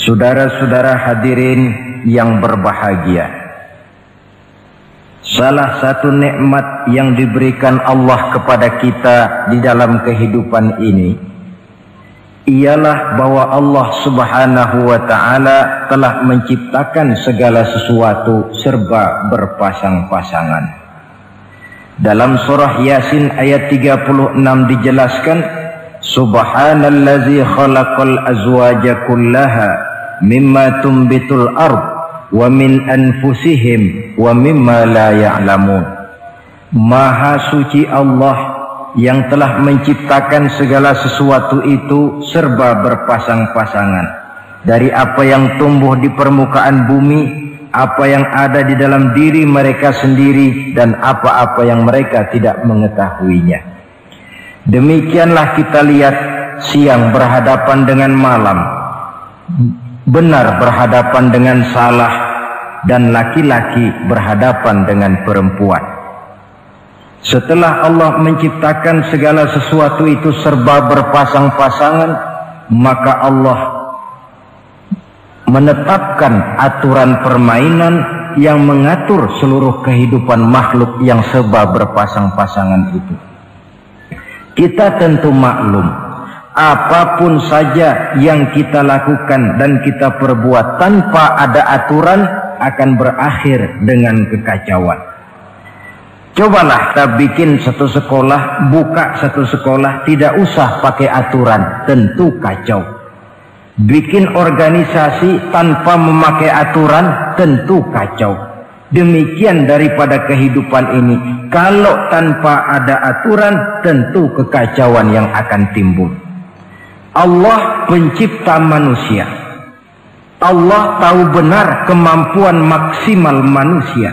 Saudara-saudara hadirin yang berbahagia, salah satu nikmat yang diberikan Allah kepada kita di dalam kehidupan ini ialah bahwa Allah Subhanahu wa ta'ala telah menciptakan segala sesuatu serba berpasang-pasangan. Dalam surah Yasin ayat 36 dijelaskan, Subhanallazi khalaqal azwaja kullaha mimma tumbitul ard wa min anfusihim wa mimma la ya'lamun. Maha suci Allah yang telah menciptakan segala sesuatu itu serba berpasang-pasangan, dari apa yang tumbuh di permukaan bumi, apa yang ada di dalam diri mereka sendiri, dan apa-apa yang mereka tidak mengetahuinya. Demikianlah kita lihat siang berhadapan dengan malam, benar berhadapan dengan salah, dan laki-laki berhadapan dengan perempuan. Setelah Allah menciptakan segala sesuatu itu serba berpasang-pasangan, maka Allah menetapkan aturan permainan yang mengatur seluruh kehidupan makhluk yang serba berpasang-pasangan itu. Kita tentu maklum, apapun saja yang kita lakukan dan kita perbuat tanpa ada aturan akan berakhir dengan kekacauan. Cobalah kita bikin satu sekolah, buka satu sekolah, tidak usah pakai aturan, tentu kacau. Bikin organisasi tanpa memakai aturan, tentu kacau. Demikian daripada kehidupan ini, kalau tanpa ada aturan, tentu kekacauan yang akan timbul. Allah pencipta manusia. Allah tahu benar kemampuan maksimal manusia.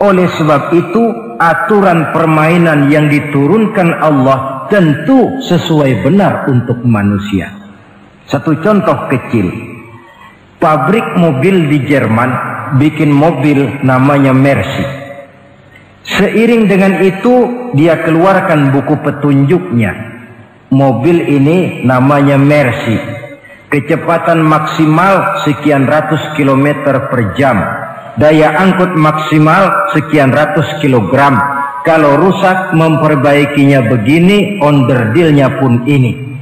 Oleh sebab itu, aturan permainan yang diturunkan Allah tentu sesuai benar untuk manusia. Satu contoh kecil, pabrik mobil di Jerman bikin mobil namanya Mercy. Seiring dengan itu dia keluarkan buku petunjuknya. Mobil ini namanya Mercy, kecepatan maksimal sekian ratus kilometer per jam, daya angkut maksimal sekian ratus kilogram. Kalau rusak memperbaikinya begini, onderdilnya pun ini.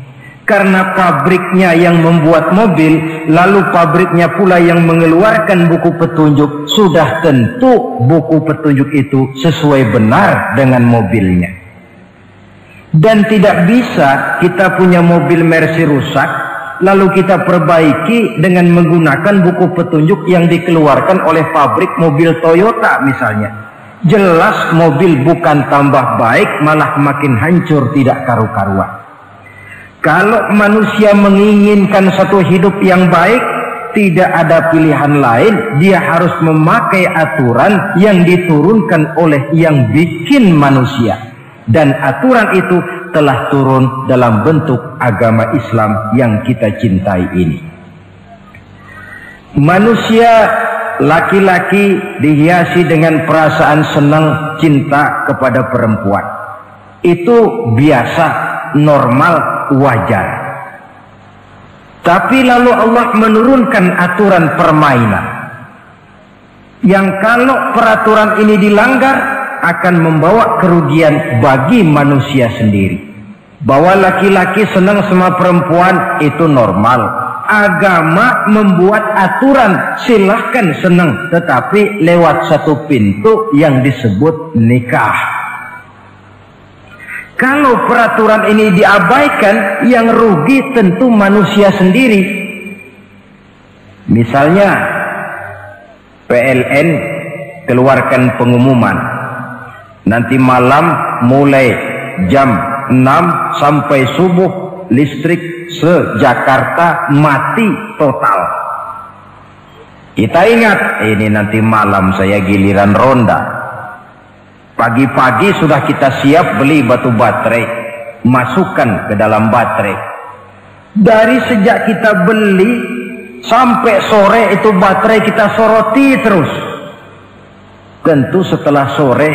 Karena pabriknya yang membuat mobil, lalu pabriknya pula yang mengeluarkan buku petunjuk, sudah tentu buku petunjuk itu sesuai benar dengan mobilnya. Dan tidak bisa kita punya mobil Mercy rusak, lalu kita perbaiki dengan menggunakan buku petunjuk yang dikeluarkan oleh pabrik mobil Toyota misalnya. Jelas mobil bukan tambah baik, malah makin hancur tidak karu-karuan. Kalau manusia menginginkan satu hidup yang baik, tidak ada pilihan lain, dia harus memakai aturan yang diturunkan oleh yang bikin manusia. Dan aturan itu telah turun dalam bentuk agama Islam yang kita cintai ini. Manusia laki-laki dihiasi dengan perasaan senang cinta kepada perempuan. Itu biasa, normal, wajar. Tapi lalu Allah menurunkan aturan permainan yang kalau peraturan ini dilanggar akan membawa kerugian bagi manusia sendiri. Bahwa laki-laki senang sama perempuan itu normal. Agama membuat aturan silahkan senang, tetapi lewat satu pintu yang disebut nikah. Kalau peraturan ini diabaikan, yang rugi tentu manusia sendiri. Misalnya PLN keluarkan pengumuman, nanti malam mulai jam 6 sampai subuh listrik se-Jakarta mati total. Kita ingat, ini nanti malam saya giliran ronda. Pagi-pagi sudah kita siap beli batu baterai, masukkan ke dalam baterai. Dari sejak kita beli sampai sore itu baterai kita soroti terus. Tentu setelah sore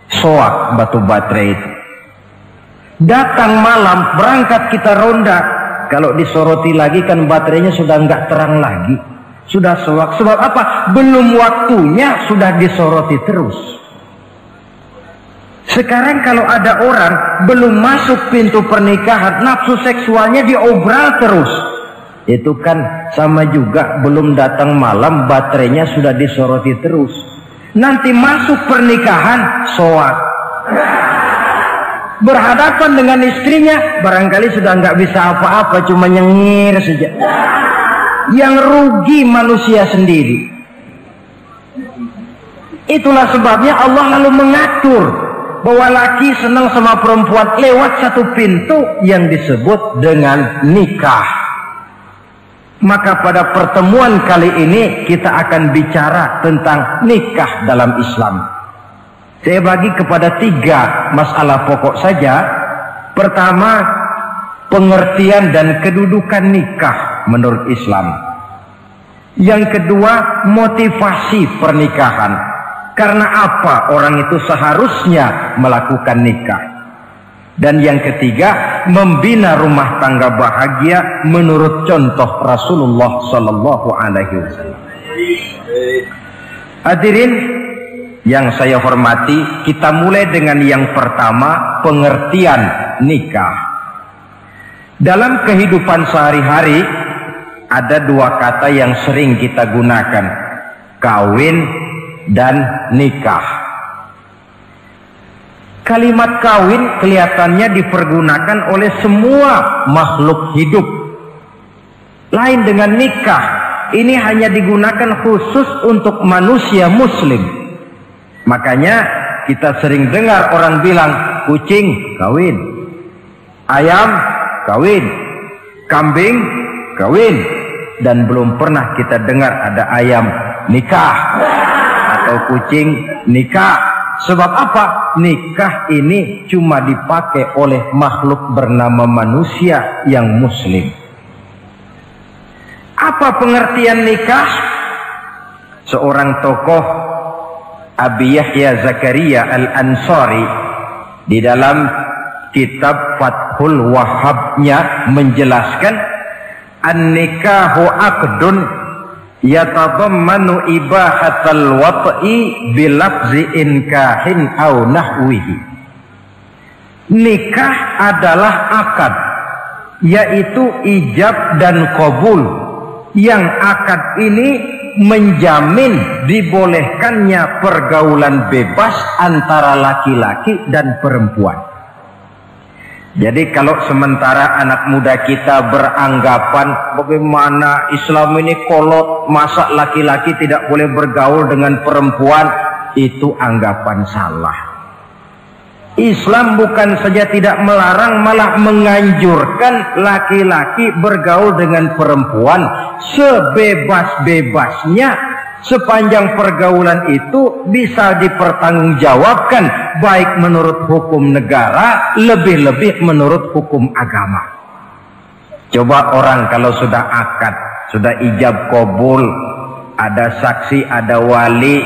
soak batu baterai itu. Datang malam berangkat kita ronda, Kalau disoroti lagi kan baterainya sudah nggak terang lagi. Sudah sewak. Sebab apa? Belum waktunya sudah disoroti terus. Sekarang kalau ada orang belum masuk pintu pernikahan, nafsu seksualnya diobral terus. Itu kan sama juga belum datang malam, baterainya sudah disoroti terus. Nanti masuk pernikahan, soak. Berhadapan dengan istrinya, barangkali sudah nggak bisa apa-apa, cuma nyengir saja. Yang rugi manusia sendiri. Itulah sebabnya Allah lalu mengatur bahwa laki senang sama perempuan lewat satu pintu yang disebut dengan nikah. Maka pada pertemuan kali ini kita akan bicara tentang nikah dalam Islam. Saya bagi kepada 3 masalah pokok saja. Pertama, pengertian dan kedudukan nikah menurut Islam. Yang kedua, motivasi pernikahan. Karena apa orang itu seharusnya melakukan nikah. Dan yang ketiga, membina rumah tangga bahagia menurut contoh Rasulullah Sallallahu Alaihi Wasallam. Hadirin yang saya hormati, kita mulai dengan yang pertama, pengertian nikah. Dalam kehidupan sehari-hari ada 2 kata yang sering kita gunakan, kawin dan nikah. Kalimat kawin kelihatannya dipergunakan oleh semua makhluk hidup. Lain dengan nikah, ini hanya digunakan khusus untuk manusia muslim. Makanya kita sering dengar orang bilang, kucing kawin, ayam kawin, kambing kawin. Dan belum pernah kita dengar ada ayam nikah atau kucing nikah. Sebab apa? Nikah ini cuma dipakai oleh makhluk bernama manusia yang muslim. Apa pengertian nikah? Seorang tokoh, Abi Yahya Zakaria Al-Ansari, di dalam kitab Fathul Wahhabnya menjelaskan, an-nikahu aqdun yatadammanu ibahatal wat'i bilafzi inkahin au nahwihi. Nikah adalah akad, yaitu ijab dan qabul, yang akad ini menjamin dibolehkannya pergaulan bebas antara laki-laki dan perempuan. Jadi kalau sementara anak muda kita beranggapan bagaimana Islam ini kolot, masa laki-laki tidak boleh bergaul dengan perempuan, itu anggapan salah. Islam bukan saja tidak melarang, malah menganjurkan laki-laki bergaul dengan perempuan sebebas-bebasnya, sepanjang pergaulan itu bisa dipertanggungjawabkan, baik menurut hukum negara, lebih-lebih menurut hukum agama. Coba orang kalau sudah akad, sudah ijab qabul, ada saksi, ada wali,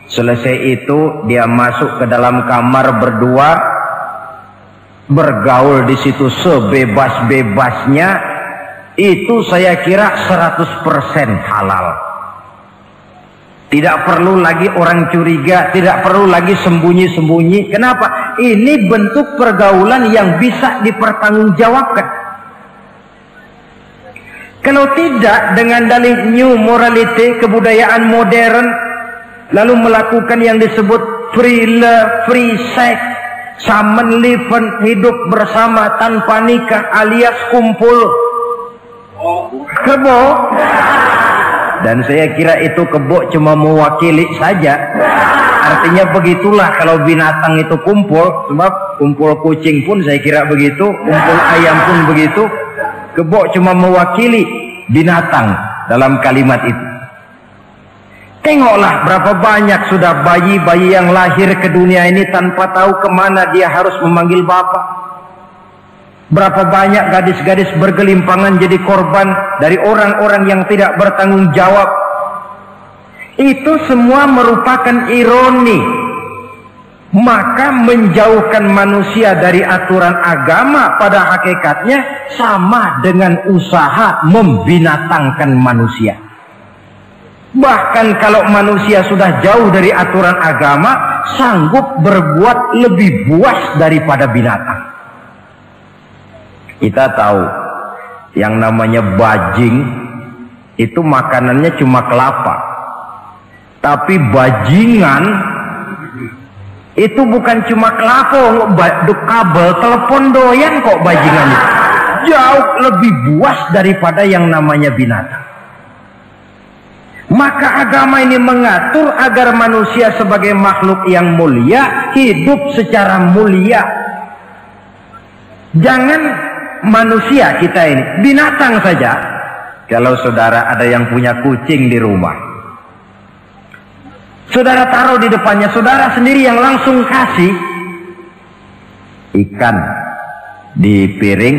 selesai itu dia masuk ke dalam kamar berdua, bergaul di situ sebebas-bebasnya, itu saya kira 100% halal. Tidak perlu lagi orang curiga, tidak perlu lagi sembunyi-sembunyi. Kenapa? Ini bentuk pergaulan yang bisa dipertanggungjawabkan. Kalau tidak, dengan dalih new morality, kebudayaan modern, lalu melakukan yang disebut free love, free sex, common living, hidup bersama tanpa nikah alias kumpul kebo. Dan saya kira itu kebo cuma mewakili saja. Artinya begitulah kalau binatang itu kumpul. Sebab kumpul kucing pun saya kira begitu, kumpul ayam pun begitu. Kebo cuma mewakili binatang dalam kalimat itu. Tengoklah berapa banyak sudah bayi-bayi yang lahir ke dunia ini tanpa tahu kemana dia harus memanggil bapak. Berapa banyak gadis-gadis bergelimpangan jadi korban dari orang-orang yang tidak bertanggung jawab. Itu semua merupakan ironi. Maka menjauhkan manusia dari aturan agama pada hakikatnya sama dengan usaha membinatangkan manusia. Bahkan kalau manusia sudah jauh dari aturan agama, sanggup berbuat lebih buas daripada binatang. Kita tahu yang namanya bajing itu makanannya cuma kelapa, tapi bajingan itu bukan cuma kelapa, kabel telepon doyan kok bajingan itu. Jauh lebih buas daripada yang namanya binatang. Maka agama ini mengatur agar manusia sebagai makhluk yang mulia hidup secara mulia. Jangan manusia kita ini, binatang saja. Kalau saudara ada yang punya kucing di rumah, saudara taruh di depannya, saudara sendiri yang langsung kasih ikan di piring,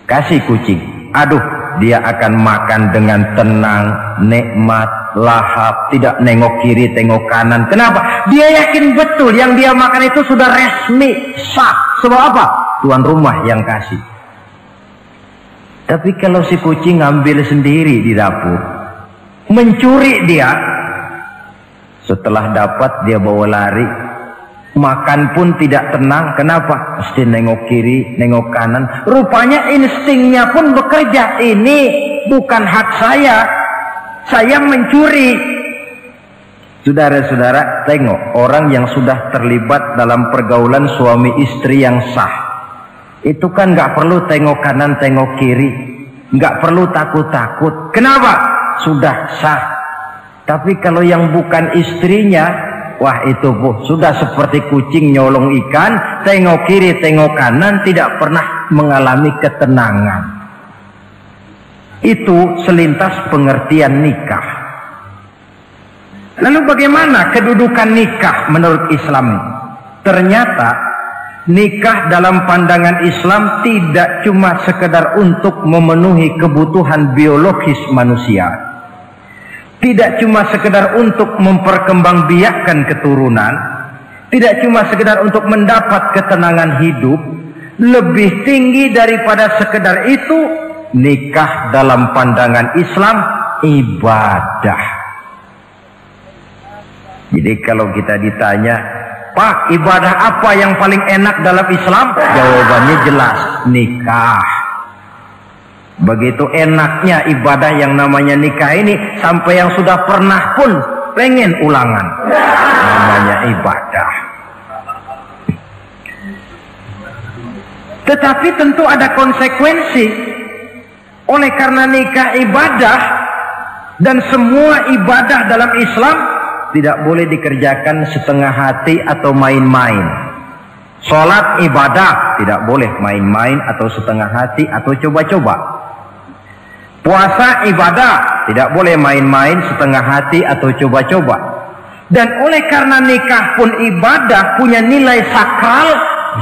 kasih kucing. Aduh, dia akan makan dengan tenang, nikmat, lahap, tidak nengok kiri, tengok kanan. Kenapa? Dia yakin betul yang dia makan itu sudah resmi, sah. Sebab apa? Tuan rumah yang kasih. Tapi kalau si kucing ngambil sendiri di dapur, mencuri dia, setelah dapat dia bawa lari, makan pun tidak tenang. Kenapa? Mesti nengok kiri, nengok kanan. Rupanya instingnya pun bekerja. Ini bukan hak saya mencuri. Saudara-saudara, tengok orang yang sudah terlibat dalam pergaulan suami istri yang sah. Itu kan nggak perlu tengok kanan, tengok kiri, nggak perlu takut-takut. Kenapa? Sudah sah. Tapi kalau yang bukan istrinya, wah itu sudah seperti kucing nyolong ikan, tengok kiri, tengok kanan, tidak pernah mengalami ketenangan. Itu selintas pengertian nikah. Lalu bagaimana kedudukan nikah menurut Islam? Ternyata nikah dalam pandangan Islam tidak cuma sekedar untuk memenuhi kebutuhan biologis manusia. Tidak cuma sekedar untuk memperkembangbiakkan keturunan, tidak cuma sekedar untuk mendapat ketenangan hidup. Lebih tinggi daripada sekedar itu, nikah dalam pandangan Islam ibadah. Jadi kalau kita ditanya, Pak, ibadah apa yang paling enak dalam Islam? Jawabannya jelas, nikah. Begitu enaknya ibadah yang namanya nikah ini, sampai yang sudah pernah pun pengen ulangan. Namanya ibadah. Tetapi tentu ada konsekuensi. Oleh karena nikah ibadah, dan semua ibadah dalam Islam tidak boleh dikerjakan setengah hati atau main-main. Sholat ibadah, tidak boleh main-main atau setengah hati atau coba-coba. Puasa ibadah, tidak boleh main-main, setengah hati atau coba-coba. Dan oleh karena nikah pun ibadah, punya nilai sakral,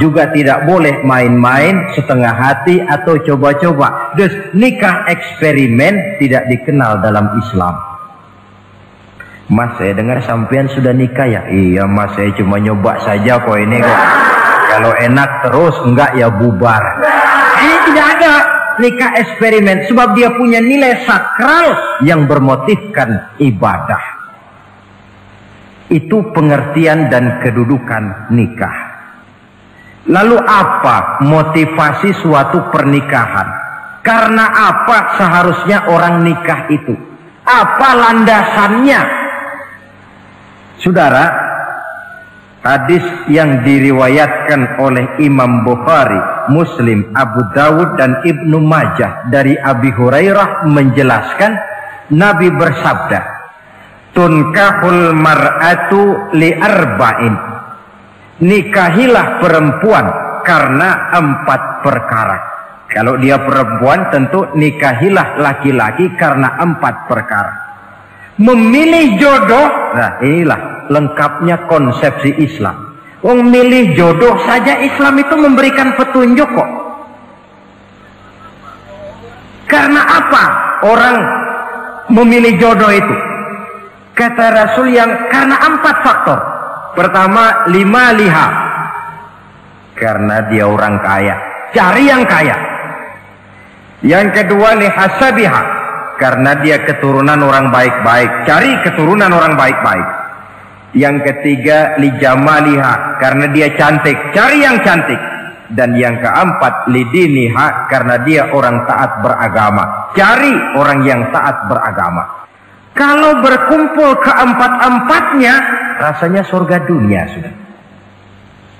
juga tidak boleh main-main, setengah hati atau coba-coba. Dus nikah eksperimen tidak dikenal dalam Islam. Mas, saya dengar sampean sudah nikah ya? Iya mas, saya cuma nyoba saja kok ini kok. Kalau enak terus, enggak ya bubar. Ini tidak ada nikah eksperimen, sebab dia punya nilai sakral yang bermotifkan ibadah. Itu pengertian dan kedudukan nikah. Lalu apa motivasi suatu pernikahan? Karena apa seharusnya orang nikah itu? Apa landasannya? Saudara, hadis yang diriwayatkan oleh Imam Bukhari, Muslim, Abu Dawud dan Ibnu Majah dari Abi Hurairah menjelaskan, Nabi bersabda, tunkahul mar'atu li arba'in. Nikahilah perempuan karena 4 perkara. Kalau dia perempuan, tentu nikahilah laki-laki karena 4 perkara. Memilih jodoh, nah inilah lengkapnya konsepsi Islam. Memilih jodoh saja Islam itu memberikan petunjuk kok. Karena apa orang memilih jodoh itu? Kata Rasul yang karena 4 faktor. Pertama, lima liha, karena dia orang kaya, cari yang kaya. Yang kedua, lihasabiha, karena dia keturunan orang baik-baik, cari keturunan orang baik-baik. Yang ketiga, lijamaliha, karena dia cantik, cari yang cantik. Dan yang keempat, lidiniha, karena dia orang taat beragama, cari orang yang taat beragama. Kalau berkumpul keempat-empatnya, rasanya surga dunia sudah.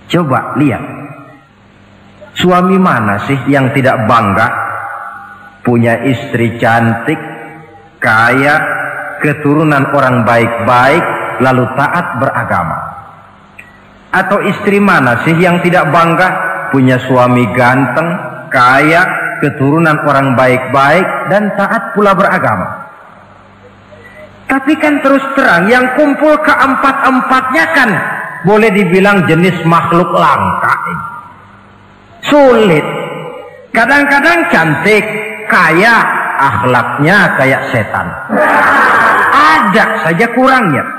Coba lihat, suami mana sih yang tidak bangga punya istri cantik, kaya, keturunan orang baik-baik, lalu taat beragama? Atau istri mana sih yang tidak bangga punya suami ganteng, kaya, keturunan orang baik-baik, dan taat pula beragama? Tapi kan terus terang, yang kumpul keempat-empatnya kan boleh dibilang jenis makhluk langka ini. Sulit. Kadang-kadang cantik, kaya, akhlaknya kayak setan. Ada saja kurangnya.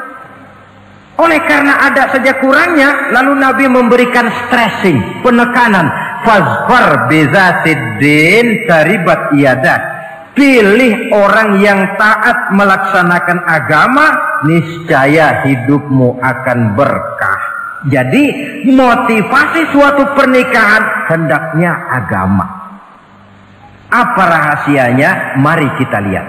Oleh karena ada saja kurangnya, lalu Nabi memberikan stressing, penekanan. Fazfar bizatiddin taribat iyadah. Pilih orang yang taat melaksanakan agama, niscaya hidupmu akan berkah. Jadi motivasi suatu pernikahan hendaknya agama. Apa rahasianya? Mari kita lihat.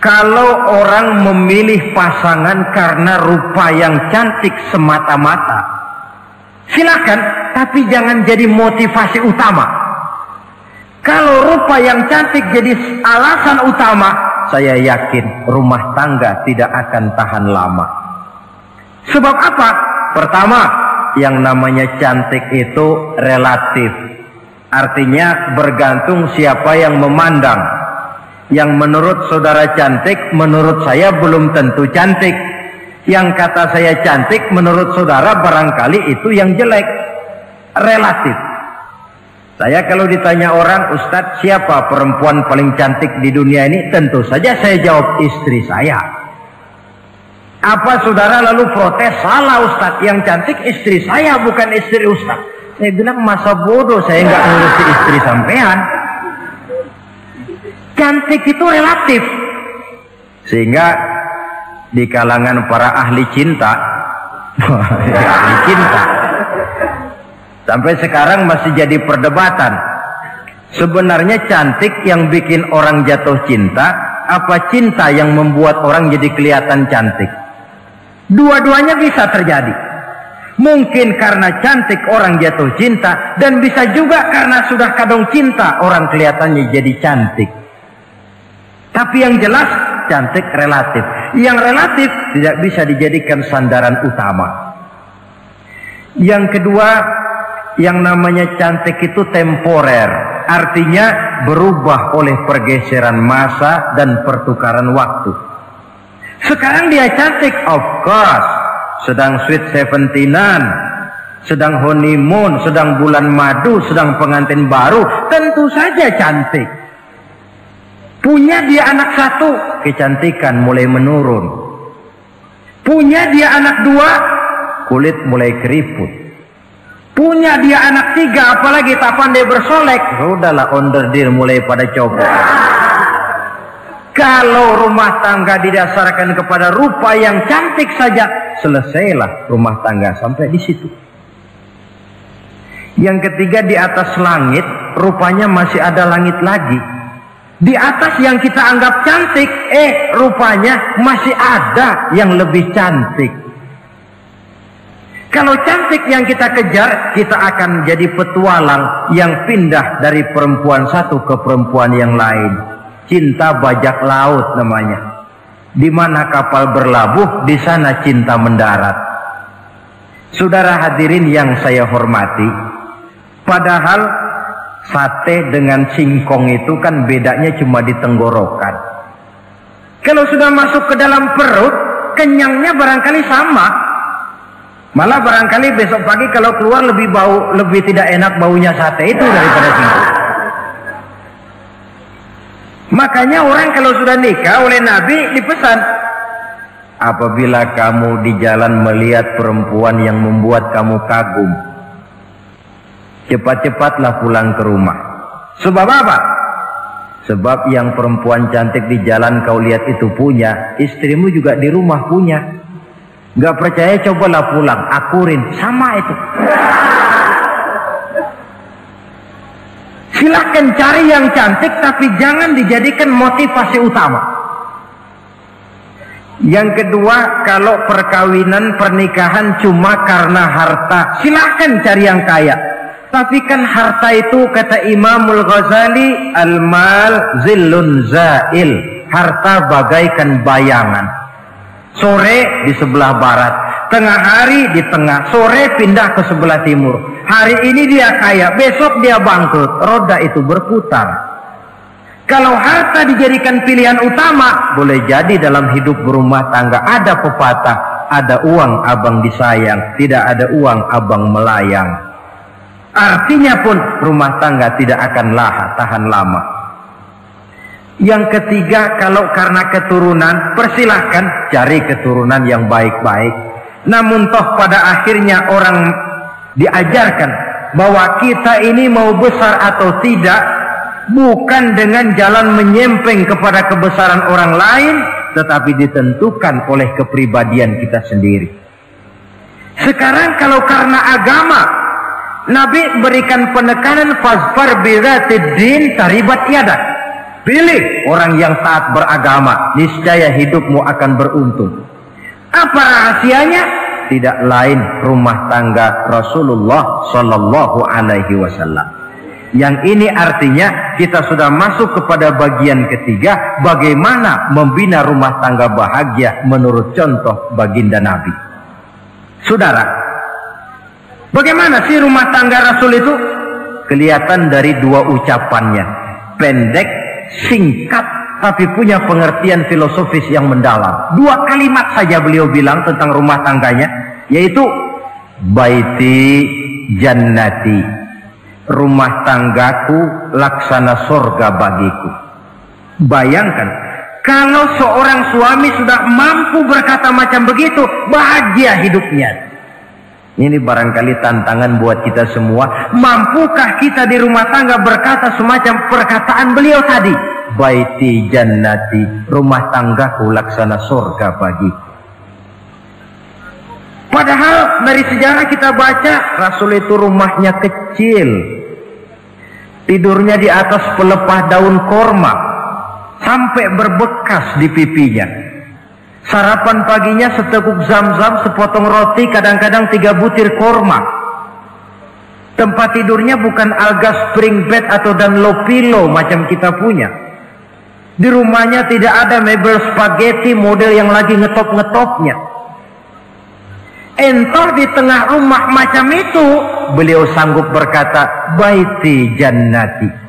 Kalau orang memilih pasangan karena rupa yang cantik semata-mata, silakan, tapi jangan jadi motivasi utama. Kalau rupa yang cantik jadi alasan utama, saya yakin rumah tangga tidak akan tahan lama. Sebab apa? Pertama, yang namanya cantik itu relatif. Artinya bergantung siapa yang memandang. Yang menurut saudara cantik, menurut saya belum tentu cantik. Yang kata saya cantik, menurut saudara barangkali itu yang jelek. Relatif. Saya kalau ditanya orang, Ustadz, siapa perempuan paling cantik di dunia ini? Tentu saja saya jawab istri saya. Apa saudara lalu protes? Salah Ustadz, yang cantik istri saya, bukan istri Ustadz. Saya bilang, masa bodoh saya nggak ngurusi istri sampean. Cantik itu relatif. Sehingga di kalangan para ahli cinta, ahli cinta, sampai sekarang masih jadi perdebatan. Sebenarnya cantik yang bikin orang jatuh cinta, apa cinta yang membuat orang jadi kelihatan cantik? Dua-duanya bisa terjadi. Mungkin karena cantik orang jatuh cinta, dan bisa juga karena sudah kadung cinta orang kelihatannya jadi cantik. Tapi yang jelas cantik relatif. Yang relatif tidak bisa dijadikan sandaran utama. Yang kedua, yang namanya cantik itu temporer. Artinya berubah oleh pergeseran masa dan pertukaran waktu. Sekarang dia cantik, of course. Sedang sweet 17-an, sedang honeymoon, sedang bulan madu, sedang pengantin baru, tentu saja cantik. Punya dia anak satu, kecantikan mulai menurun. Punya dia anak dua, kulit mulai keriput. Punya dia anak tiga, apalagi tak pandai bersolek, sudahlah onderdil mulai pada copot. Kalau rumah tangga didasarkan kepada rupa yang cantik saja, selesailah rumah tangga sampai di situ. Yang ketiga, di atas langit, rupanya masih ada langit lagi. Di atas yang kita anggap cantik, rupanya masih ada yang lebih cantik. Kalau cantik yang kita kejar, kita akan jadi petualang yang pindah dari perempuan satu ke perempuan yang lain. Cinta bajak laut namanya. Di mana kapal berlabuh, di sana cinta mendarat. Saudara hadirin yang saya hormati, padahal sate dengan singkong itu kan bedanya cuma di tenggorokan. Kalau sudah masuk ke dalam perut, kenyangnya barangkali sama. Malah barangkali besok pagi kalau keluar lebih tidak enak baunya sate itu daripada singkong. Makanya orang kalau sudah nikah oleh Nabi dipesan, Apabila kamu di jalan melihat perempuan yang membuat kamu kagum, cepat-cepatlah pulang ke rumah. Sebab apa? Sebab yang perempuan cantik di jalan kau lihat itu punya, istrimu juga di rumah punya. Gak percaya, cobalah pulang, akurin, sama itu. Silahkan cari yang cantik, tapi jangan dijadikan motivasi utama. Yang kedua, kalau perkawinan, pernikahan cuma karena harta, silahkan cari yang kaya. Tapi kan harta itu, kata Imamul Ghazali, al-mal zillun zail. Harta bagaikan bayangan. Sore di sebelah barat, tengah hari di tengah, sore pindah ke sebelah timur. Hari ini dia kaya, besok dia bangkrut. Roda itu berputar. Kalau harta dijadikan pilihan utama, boleh jadi dalam hidup berumah tangga ada pepatah, ada uang abang disayang, tidak ada uang abang melayang. Artinya pun rumah tangga tidak akan tahan lama. Yang ketiga, kalau karena keturunan, persilahkan cari keturunan yang baik-baik. Namun toh pada akhirnya orang diajarkan bahwa kita ini mau besar atau tidak, bukan dengan jalan menyempeng kepada kebesaran orang lain, tetapi ditentukan oleh kepribadian kita sendiri. Sekarang kalau karena agama, Nabi berikan penekanan fazfar bidzatid din taribat yadak. Pilih orang yang taat beragama, niscaya hidupmu akan beruntung. Apa rahasianya? Tidak lain rumah tangga Rasulullah Sallallahu Alaihi Wasallam. Yang ini artinya kita sudah masuk kepada bagian ketiga, bagaimana membina rumah tangga bahagia menurut contoh baginda Nabi. Saudara, bagaimana sih rumah tangga Rasul itu? Kelihatan dari dua ucapannya, pendek, singkat, tapi punya pengertian filosofis yang mendalam. Dua kalimat saja beliau bilang tentang rumah tangganya, yaitu baiti jannati, rumah tanggaku laksana surga bagiku. Bayangkan kalau seorang suami sudah mampu berkata macam begitu, bahagia hidupnya. Ini barangkali tantangan buat kita semua. Mampukah kita di rumah tangga berkata semacam perkataan beliau tadi? Baiti jannati, rumah tanggaku laksana surga bagiku. Padahal dari sejarah kita baca, Rasul itu rumahnya kecil. Tidurnya di atas pelepah daun korma, sampai berbekas di pipinya. Sarapan paginya seteguk zam-zam, sepotong roti, kadang-kadang 3 butir korma. Tempat tidurnya bukan alga spring bed atau Dunlop pillow macam kita punya. Di rumahnya tidak ada mebel spaghetti model yang lagi ngetop-ngetopnya. Entar di tengah rumah macam itu, beliau sanggup berkata, baiti jannati.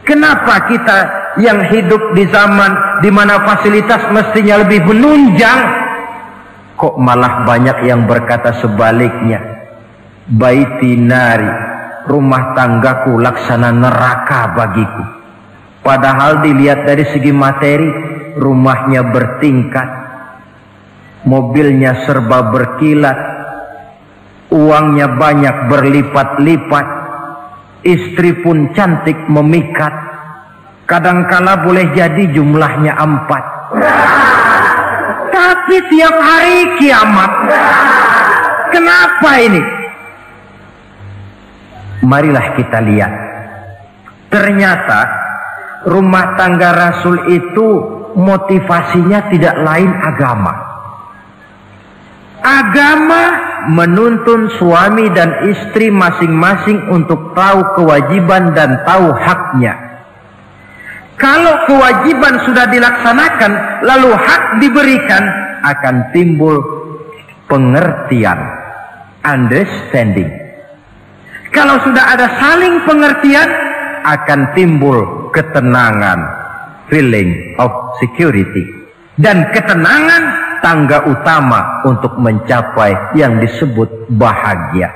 Kenapa kita yang hidup di zaman di mana fasilitas mestinya lebih menunjang, kok malah banyak yang berkata sebaliknya? Baiti nari, rumah tanggaku laksana neraka bagiku. Padahal dilihat dari segi materi, rumahnya bertingkat, mobilnya serba berkilat, uangnya banyak berlipat-lipat, istri pun cantik memikat, kadangkala boleh jadi jumlahnya 4. Tapi tiap hari kiamat. Kenapa ini? Marilah kita lihat. Ternyata rumah tangga Rasul itu motivasinya tidak lain agama. Agama menuntun suami dan istri masing-masing untuk tahu kewajiban dan tahu haknya. Kalau kewajiban sudah dilaksanakan, lalu hak diberikan, akan timbul pengertian, understanding. Kalau sudah ada saling pengertian, akan timbul ketenangan, feeling of security. Dan ketenangan tangga utama untuk mencapai yang disebut bahagia.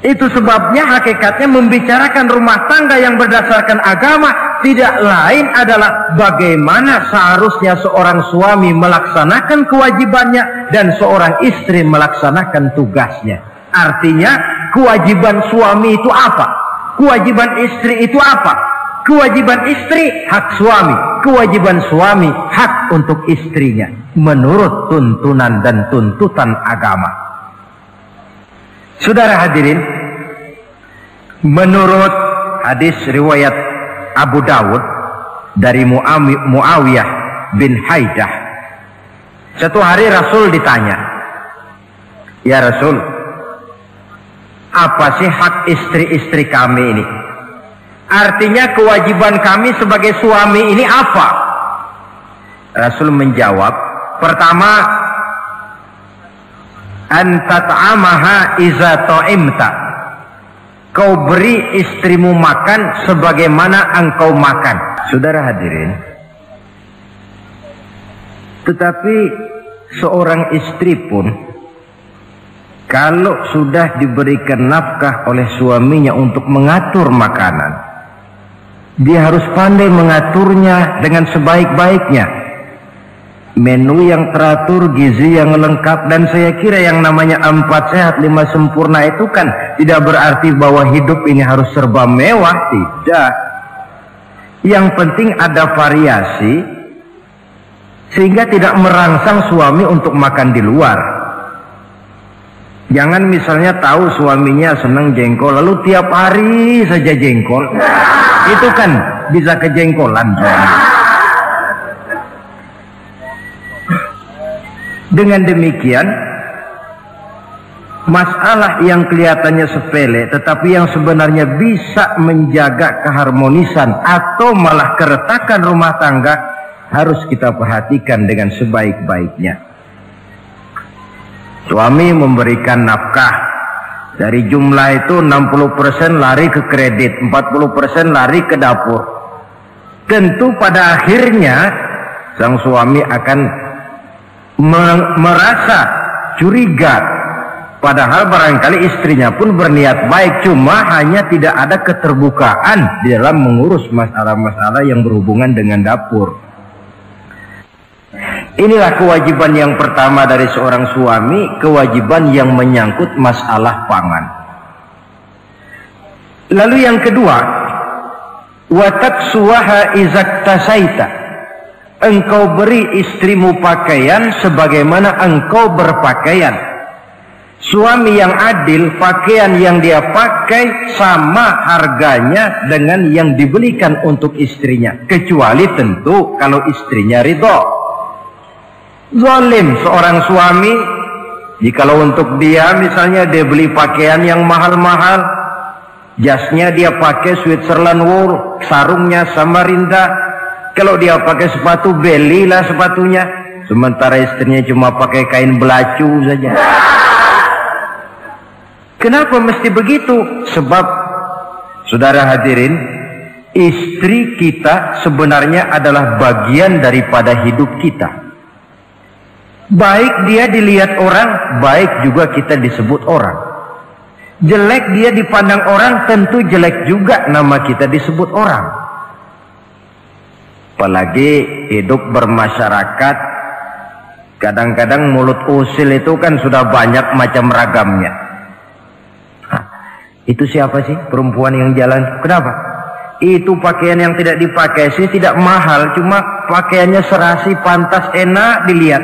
Itu sebabnya hakikatnya membicarakan rumah tangga yang berdasarkan agama tidak lain adalah bagaimana seharusnya seorang suami melaksanakan kewajibannya dan seorang istri melaksanakan tugasnya. Artinya kewajiban suami itu apa? Kewajiban istri itu apa? Kewajiban istri hak suami, kewajiban suami hak untuk istrinya menurut tuntunan dan tuntutan agama. Saudara hadirin, menurut hadis riwayat Abu Dawud dari Muawiyah bin Haidah, satu hari Rasul ditanya, "Ya Rasul, apa sih hak istri-istri kami ini? Artinya kewajiban kami sebagai suami ini apa?" Rasul menjawab, pertama, antat'amaha iza ta'imta, kau beri istrimu makan sebagaimana engkau makan. Saudara hadirin, tetapi seorang istri pun kalau sudah diberikan nafkah oleh suaminya untuk mengatur makanan, dia harus pandai mengaturnya dengan sebaik-baiknya. Menu yang teratur, gizi yang lengkap, dan saya kira yang namanya 4 sehat 5 sempurna itu kan tidak berarti bahwa hidup ini harus serba mewah, tidak. Yang penting ada variasi sehingga tidak merangsang suami untuk makan di luar. Jangan misalnya tahu suaminya senang jengkol lalu tiap hari saja jengkol, itu kan bisa kejengkolan suami. Dengan demikian, masalah yang kelihatannya sepele tetapi yang sebenarnya bisa menjaga keharmonisan atau malah keretakan rumah tangga harus kita perhatikan dengan sebaik-baiknya. Suami memberikan nafkah, dari jumlah itu 60% lari ke kredit, 40% lari ke dapur. Tentu pada akhirnya sang suami akan merasa curiga, padahal barangkali istrinya pun berniat baik, cuma hanya tidak ada keterbukaan di dalam mengurus masalah-masalah yang berhubungan dengan dapur. Inilah kewajiban yang pertama dari seorang suami, kewajiban yang menyangkut masalah pangan. Lalu yang kedua, wa taksuwaha izaktasaita, engkau beri istrimu pakaian sebagaimana engkau berpakaian. Suami yang adil, pakaian yang dia pakai sama harganya dengan yang dibelikan untuk istrinya, kecuali tentu kalau istrinya ridho. Zalim seorang suami jikalau untuk dia misalnya dia beli pakaian yang mahal-mahal, jasnya dia pakai Switzerland wool, sarungnya Samarinda. Kalau dia pakai sepatu, belilah sepatunya. Sementara istrinya cuma pakai kain belacu saja. Kenapa mesti begitu? Sebab, saudara hadirin, istri kita sebenarnya adalah bagian daripada hidup kita. Baik dia dilihat orang, baik juga kita disebut orang. Jelek dia dipandang orang, tentu jelek juga nama kita disebut orang. Apalagi hidup bermasyarakat, kadang-kadang mulut usil itu kan sudah banyak macam ragamnya. Itu siapa sih perempuan yang jalan? Kenapa? Itu pakaian yang tidak dipakai sih tidak mahal, cuma pakaiannya serasi, pantas, enak dilihat.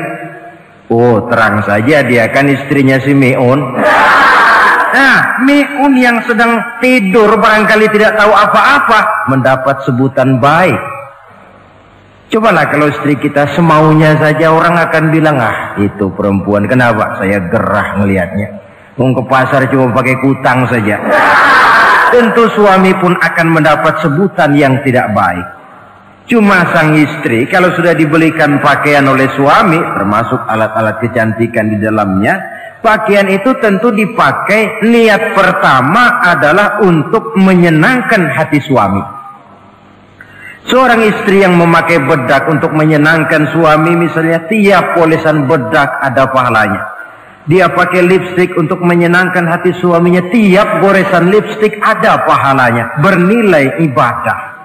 Oh, terang saja dia kan istrinya si Miun. Nah, Miun yang sedang tidur barangkali tidak tahu apa-apa mendapat sebutan baik. Cobalah kalau istri kita semaunya saja, orang akan bilang, ah itu perempuan, kenapa? Saya gerah ngelihatnya. Mau ke pasar cuma pakai kutang saja. Tentu suami pun akan mendapat sebutan yang tidak baik. Cuma sang istri kalau sudah dibelikan pakaian oleh suami, termasuk alat-alat kecantikan di dalamnya, pakaian itu tentu dipakai, niat pertama adalah untuk menyenangkan hati suami. Seorang istri yang memakai bedak untuk menyenangkan suami, misalnya tiap polesan bedak ada pahalanya. Dia pakai lipstik untuk menyenangkan hati suaminya, tiap goresan lipstik ada pahalanya, bernilai ibadah.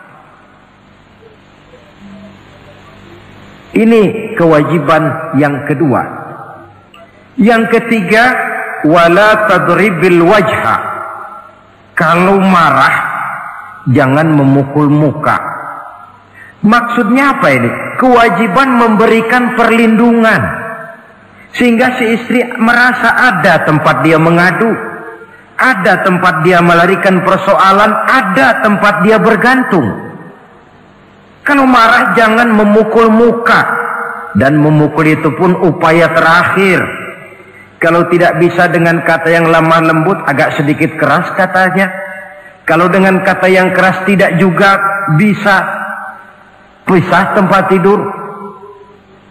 Ini kewajiban yang kedua. Yang ketiga, wala tadribil wajha. Kalau marah jangan memukul muka. Maksudnya apa ini? Kewajiban memberikan perlindungan, sehingga si istri merasa ada tempat dia mengadu, ada tempat dia melarikan persoalan, ada tempat dia bergantung. Kalau marah jangan memukul muka, dan memukul itu pun upaya terakhir. Kalau tidak bisa dengan kata yang lemah lembut, agak sedikit keras katanya. Kalau dengan kata yang keras tidak juga bisa, pisah tempat tidur.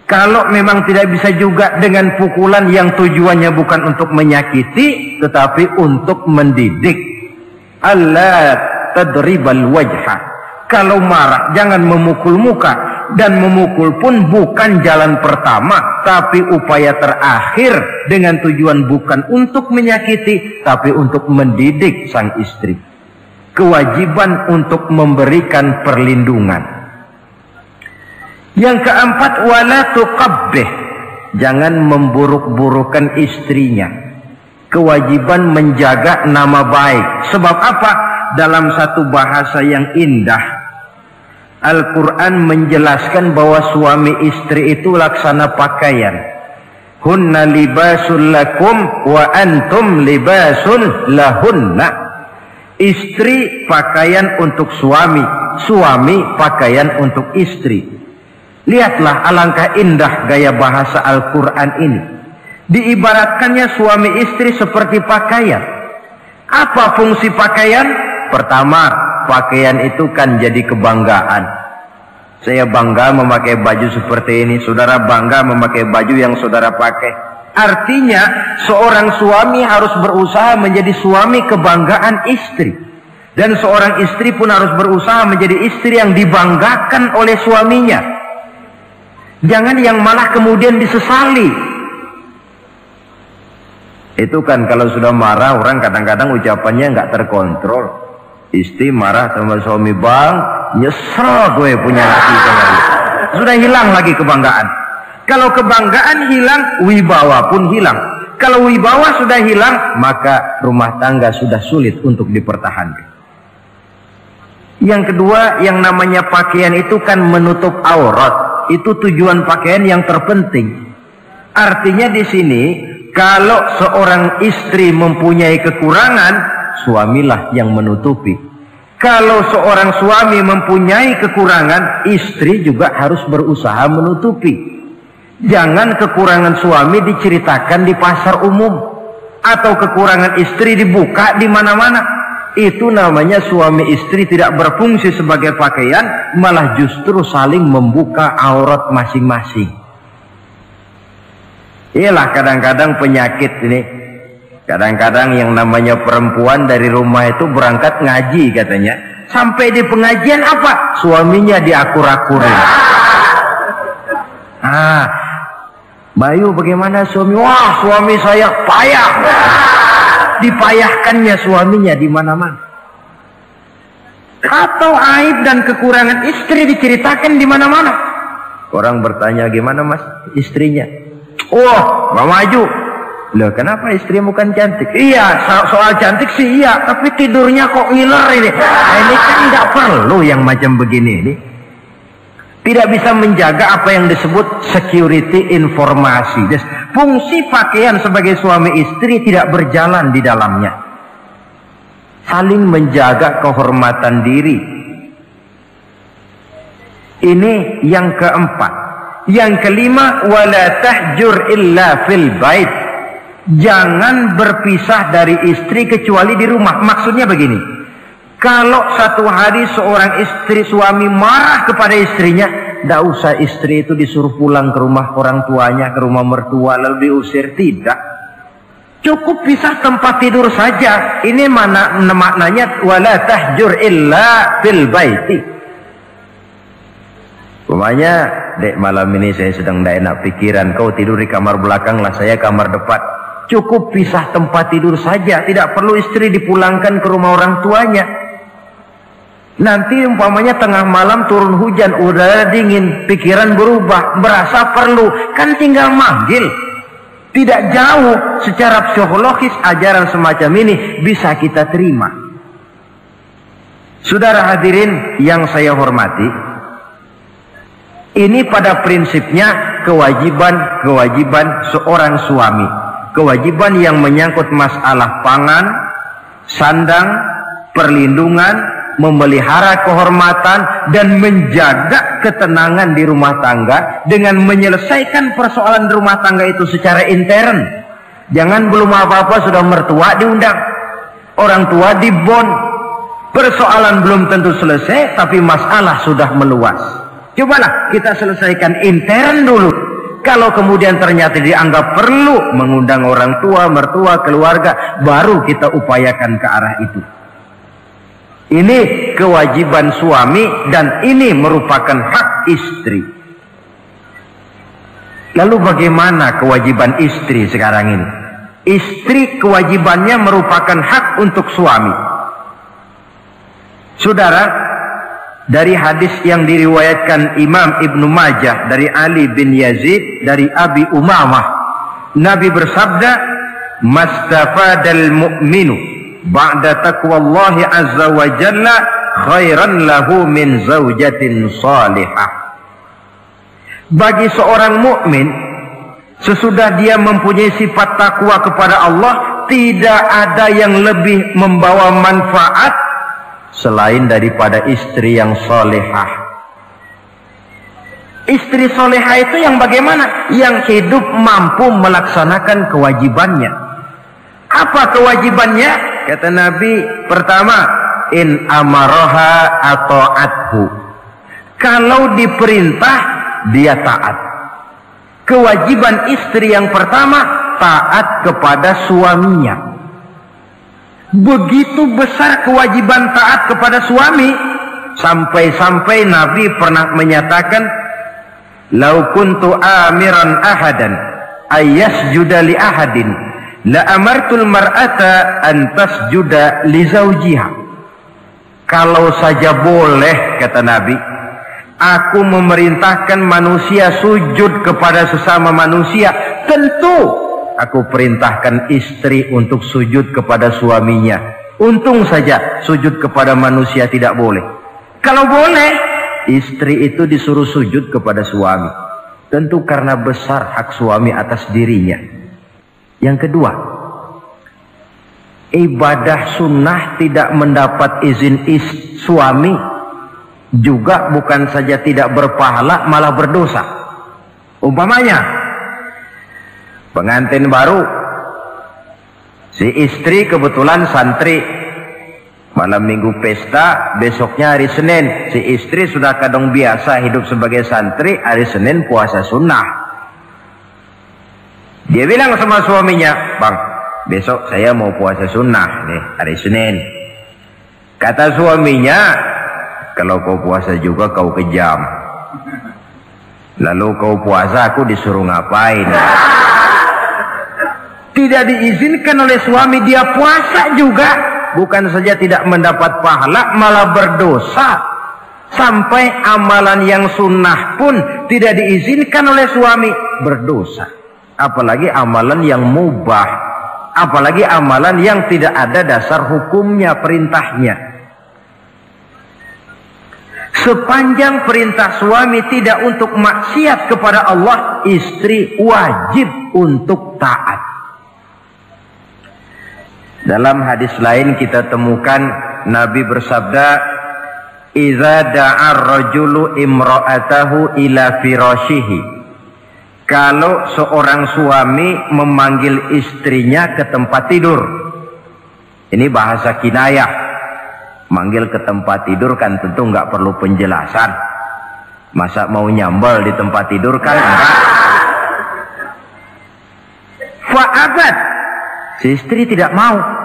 Kalau memang tidak bisa juga dengan pukulan yang tujuannya bukan untuk menyakiti, tetapi untuk mendidik. Allah tadribal wajha. Kalau marah jangan memukul muka, dan memukul pun bukan jalan pertama, tapi upaya terakhir dengan tujuan bukan untuk menyakiti, tapi untuk mendidik sang istri. Kewajiban untuk memberikan perlindungan. Yang keempat, wala tuqabbih. Jangan memburuk-burukan istrinya. Kewajiban menjaga nama baik. Sebab apa? Dalam satu bahasa yang indah, Al-Quran menjelaskan bahwa suami istri itu laksana pakaian. Hunna libasul lakum wa antum libasul lahunna. Istri pakaian untuk suami, suami pakaian untuk istri. Lihatlah alangkah indah gaya bahasa Al-Quran ini. Diibaratkannya suami istri seperti pakaian. Apa fungsi pakaian? Pertama, pakaian itu kan jadi kebanggaan. Saya bangga memakai baju seperti ini, saudara bangga memakai baju yang saudara pakai. Artinya seorang suami harus berusaha menjadi suami kebanggaan istri, dan seorang istri pun harus berusaha menjadi istri yang dibanggakan oleh suaminya. Jangan yang malah kemudian disesali. Itu kan kalau sudah marah orang kadang-kadang ucapannya nggak terkontrol. Istri marah sama suami, bang, nyesel gue punya laki sama dia. Sudah hilang lagi kebanggaan. Kalau kebanggaan hilang, wibawa pun hilang. Kalau wibawa sudah hilang, maka rumah tangga sudah sulit untuk dipertahankan. Yang kedua, yang namanya pakaian itu kan menutup aurat. Itu tujuan pakaian yang terpenting. Artinya di sini, kalau seorang istri mempunyai kekurangan, suamilah yang menutupi. Kalau seorang suami mempunyai kekurangan, istri juga harus berusaha menutupi. Jangan kekurangan suami diceritakan di pasar umum, atau kekurangan istri dibuka di mana-mana. Itu namanya suami istri tidak berfungsi sebagai pakaian, malah justru saling membuka aurat masing-masing. Iyalah kadang-kadang penyakit ini. Kadang-kadang yang namanya perempuan dari rumah itu berangkat ngaji katanya. Sampai di pengajian apa? Suaminya diakur-akurin. Bayu bagaimana suami? Wah, suami saya payah. Dipayahkannya suaminya di mana-mana. Atau aib dan kekurangan istri diceritakan di mana-mana. Orang bertanya, gimana mas istrinya? Oh, nggak maju. Loh, kenapa istrimu kan cantik? Iya, soal cantik sih iya, tapi tidurnya kok ngiler ini. Nah, ini kan nggak perlu yang macam begini ini. Tidak bisa menjaga apa yang disebut security informasi. Fungsi pakaian sebagai suami istri tidak berjalan di dalamnya. Saling menjaga kehormatan diri. Ini yang keempat. Yang kelima, wala tahjur illa fil bait. Jangan berpisah dari istri kecuali di rumah. Maksudnya begini, kalau satu hari seorang istri suami marah kepada istrinya, tidak usah istri itu disuruh pulang ke rumah orang tuanya, ke rumah mertua lalu diusir. Tidak, cukup pisah tempat tidur saja. Ini maknanya wala tahjur illa fil baiti. Umpamanya, dek malam ini saya sedang tidak enak pikiran, kau tidur di kamar belakang lah, saya kamar depan. Cukup pisah tempat tidur saja, tidak perlu istri dipulangkan ke rumah orang tuanya. Nanti umpamanya tengah malam turun hujan, udara dingin, pikiran berubah, berasa perlu, kan tinggal manggil. Tidak jauh secara psikologis ajaran semacam ini bisa kita terima. Saudara hadirin yang saya hormati, ini pada prinsipnya kewajiban seorang suami. Kewajiban yang menyangkut masalah pangan, sandang, perlindungan, memelihara kehormatan dan menjaga ketenangan di rumah tangga dengan menyelesaikan persoalan rumah tangga itu secara intern. Jangan belum apa-apa sudah mertua diundang, orang tua dibon, persoalan belum tentu selesai tapi masalah sudah meluas. Cobalah kita selesaikan intern dulu. Kalau kemudian ternyata dianggap perlu mengundang orang tua, mertua, keluarga, baru kita upayakan ke arah itu. Ini kewajiban suami dan ini merupakan hak istri. Lalu bagaimana kewajiban istri sekarang ini? Istri kewajibannya merupakan hak untuk suami. Saudara, dari hadis yang diriwayatkan Imam Ibnu Majah dari Ali bin Yazid dari Abi Umamah, Nabi bersabda, "Mastafadal mu'minu ba'da taqwallahi azza wa jalla khairan lahu min zaujatin salihah." Bagi seorang mukmin, sesudah dia mempunyai sifat takwa kepada Allah, tidak ada yang lebih membawa manfaat selain daripada istri yang salihah. Istri salihah itu yang bagaimana? Yang hidup mampu melaksanakan kewajibannya. Apa kewajibannya? Kata Nabi, pertama, in amaroha ata'athu. Kalau diperintah, dia taat. Kewajiban istri yang pertama, taat kepada suaminya. Begitu besar kewajiban taat kepada suami, sampai-sampai Nabi pernah menyatakan, "Lau kuntu amiran ahadan ayyasjuda li ahadin la amartul mar'ata an tasjuda li zawjiha." Kalau saja boleh, kata Nabi, aku memerintahkan manusia sujud kepada sesama manusia, tentu aku perintahkan istri untuk sujud kepada suaminya. Untung saja sujud kepada manusia tidak boleh. Kalau boleh, istri itu disuruh sujud kepada suami. Tentu karena besar hak suami atas dirinya. Yang kedua, ibadah sunnah tidak mendapat izin suami juga bukan saja tidak berpahala, malah berdosa. Umpamanya pengantin baru, si istri kebetulan santri, malam minggu pesta, besoknya hari Senin, si istri sudah kadang biasa hidup sebagai santri, hari Senin puasa sunnah. Dia bilang sama suaminya, "Bang, besok saya mau puasa sunnah nih, hari Senin." Kata suaminya, "Kalau kau puasa juga kau kejam. Lalu kau puasa, aku disuruh ngapain?" Tidak diizinkan oleh suami, dia puasa juga. Bukan saja tidak mendapat pahala, malah berdosa. Sampai amalan yang sunnah pun tidak diizinkan oleh suami, berdosa. Apalagi amalan yang mubah, apalagi amalan yang tidak ada dasar hukumnya, perintahnya. Sepanjang perintah suami tidak untuk maksiat kepada Allah, istri wajib untuk taat. Dalam hadis lain kita temukan Nabi bersabda, "Idza da'a ar-rajulu imra'atahu ila firashihi." Kalau seorang suami memanggil istrinya ke tempat tidur. Ini bahasa kinayah. Manggil ke tempat tidur kan tentu nggak perlu penjelasan. Masa mau nyambal di tempat tidur kan enggak. Fa'abat, si istri tidak mau.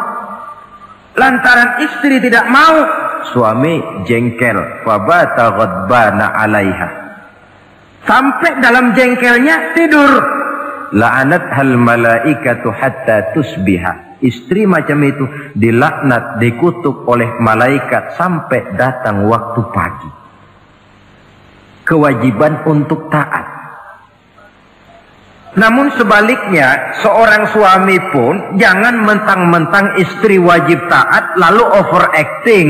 Lantaran istri tidak mau, suami jengkel. Fabata ghadbana 'alaiha. Sampai dalam jengkelnya tidur. La'anat hal malaikatu hatta tusbiha. Istri macam itu dilaknat, dikutuk oleh malaikat sampai datang waktu pagi. Kewajiban untuk taat. Namun sebaliknya, seorang suami pun jangan mentang-mentang istri wajib taat lalu overacting.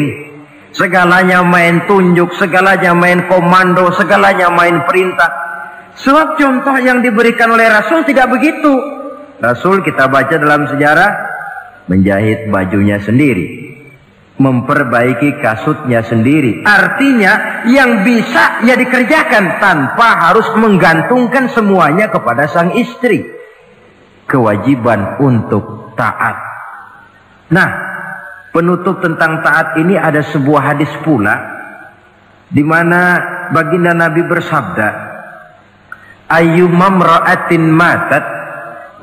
Segalanya main tunjuk, segalanya main komando, segalanya main perintah. Sebab contoh yang diberikan oleh Rasul tidak begitu. Rasul kita baca dalam sejarah menjahit bajunya sendiri, memperbaiki kasutnya sendiri. Artinya yang bisa ya dikerjakan tanpa harus menggantungkan semuanya kepada sang istri. Kewajiban untuk taat. Nah, penutup tentang taat ini ada sebuah hadis pula di mana baginda Nabi bersabda, ayyumam ra'atin matat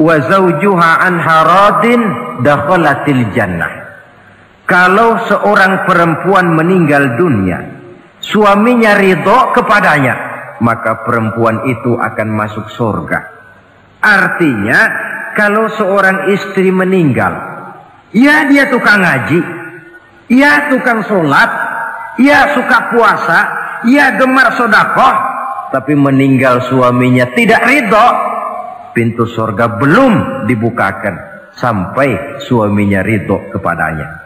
wa zawjuha anha radin dakhalatil jannah. Kalau seorang perempuan meninggal dunia, suaminya ridho kepadanya, maka perempuan itu akan masuk surga. Artinya, kalau seorang istri meninggal, ya dia tukang ngaji, ya tukang sholat, ya suka puasa, ya gemar sedekah, tapi meninggal suaminya tidak ridho, pintu surga belum dibukakan sampai suaminya ridho kepadanya.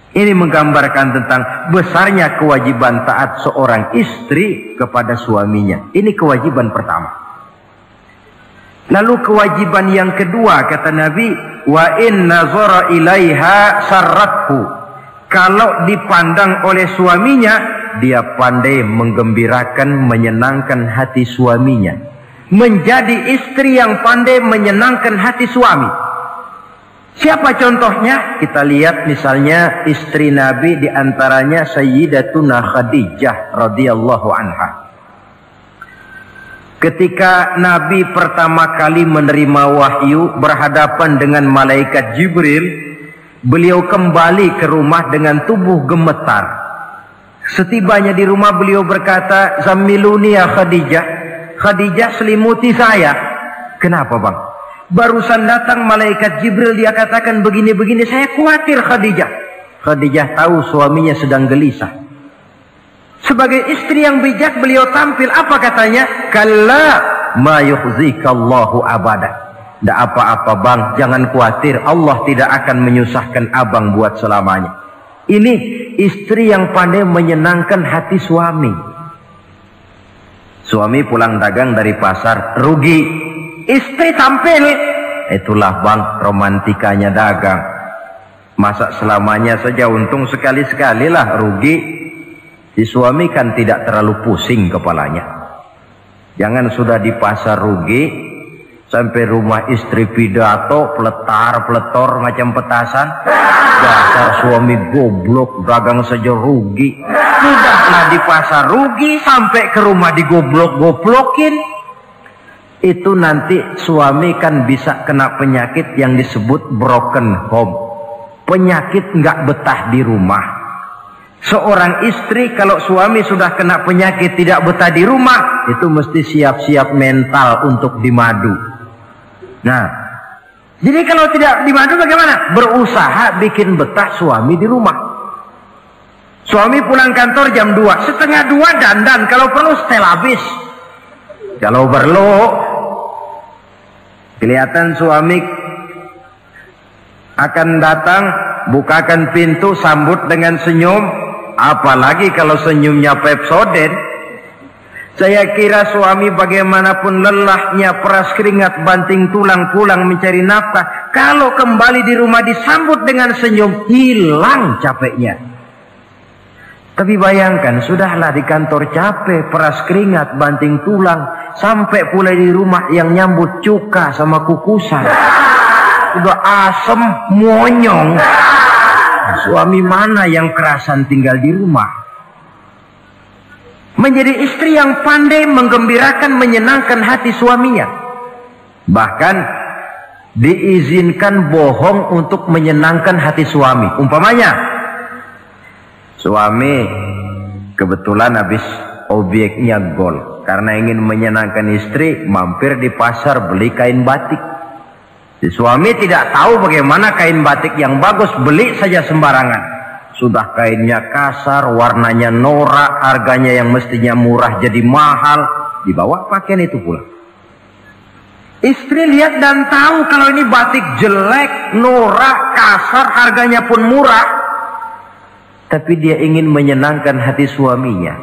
Ini menggambarkan tentang besarnya kewajiban taat seorang istri kepada suaminya. Ini kewajiban pertama. Lalu kewajiban yang kedua, kata Nabi, wa in nazara ilaiha sarrathu. Kalau dipandang oleh suaminya, dia pandai menggembirakan, menyenangkan hati suaminya. Menjadi istri yang pandai menyenangkan hati suami. Siapa contohnya? Kita lihat misalnya istri Nabi, diantaranya Sayyidatuna Khadijah radhiyallahu anha. Ketika Nabi pertama kali menerima wahyu berhadapan dengan malaikat Jibril, beliau kembali ke rumah dengan tubuh gemetar. Setibanya di rumah beliau berkata, "Zammiluni ya Khadijah." Khadijah, selimuti saya. Kenapa bang? Barusan datang malaikat Jibril, dia katakan begini-begini, saya khawatir Khadijah. Khadijah tahu suaminya sedang gelisah. Sebagai istri yang bijak beliau tampil, apa katanya? Kalla ma yukhzikallahu abada. Tidak apa-apa bang, jangan khawatir, Allah tidak akan menyusahkan abang buat selamanya. Ini istri yang pandai menyenangkan hati suami. Suami pulang dagang dari pasar, rugi. Istri tampil. Itulah bang, romantikanya dagang. Masa selamanya saja, untung sekali-sekali lah rugi. Si suami kan tidak terlalu pusing kepalanya. Jangan sudah di pasar rugi, sampai rumah istri pidato, peletar-peletor macam petasan. Dasar suami goblok, dagang saja rugi. Sudahlah di pasar rugi, sampai ke rumah digoblok-goblokin. Itu nanti suami kan bisa kena penyakit yang disebut broken home. Penyakit nggak betah di rumah. Seorang istri kalau suami sudah kena penyakit tidak betah di rumah, itu mesti siap-siap mental untuk dimadu. Nah, jadi kalau tidak dimadu bagaimana? Berusaha bikin betah suami di rumah. Suami pulang kantor jam 2, setengah 2 dandan, kalau perlu setel habis. Kalau perlu kelihatan suami akan datang, bukakan pintu, sambut dengan senyum. Apalagi kalau senyumnya Pepsodent. Saya kira suami bagaimanapun lelahnya, peras keringat, banting tulang, pulang mencari nafkah, kalau kembali di rumah disambut dengan senyum, hilang capeknya. Tapi bayangkan, sudahlah di kantor capek, peras keringat, banting tulang, sampai pula di rumah yang nyambut cuka sama kukusan. Udah asem, monyong. Suami mana yang kerasan tinggal di rumah? Menjadi istri yang pandai menggembirakan, menyenangkan hati suaminya. Bahkan diizinkan bohong untuk menyenangkan hati suami. Umpamanya, suami kebetulan habis obyeknya gol. Karena ingin menyenangkan istri, mampir di pasar beli kain batik. Si suami tidak tahu bagaimana kain batik yang bagus, beli saja sembarangan. Sudah kainnya kasar, warnanya norak, harganya yang mestinya murah jadi mahal, dibawa pakaian itu pula. Istri lihat dan tahu kalau ini batik jelek, norak, kasar, harganya pun murah. Tapi dia ingin menyenangkan hati suaminya.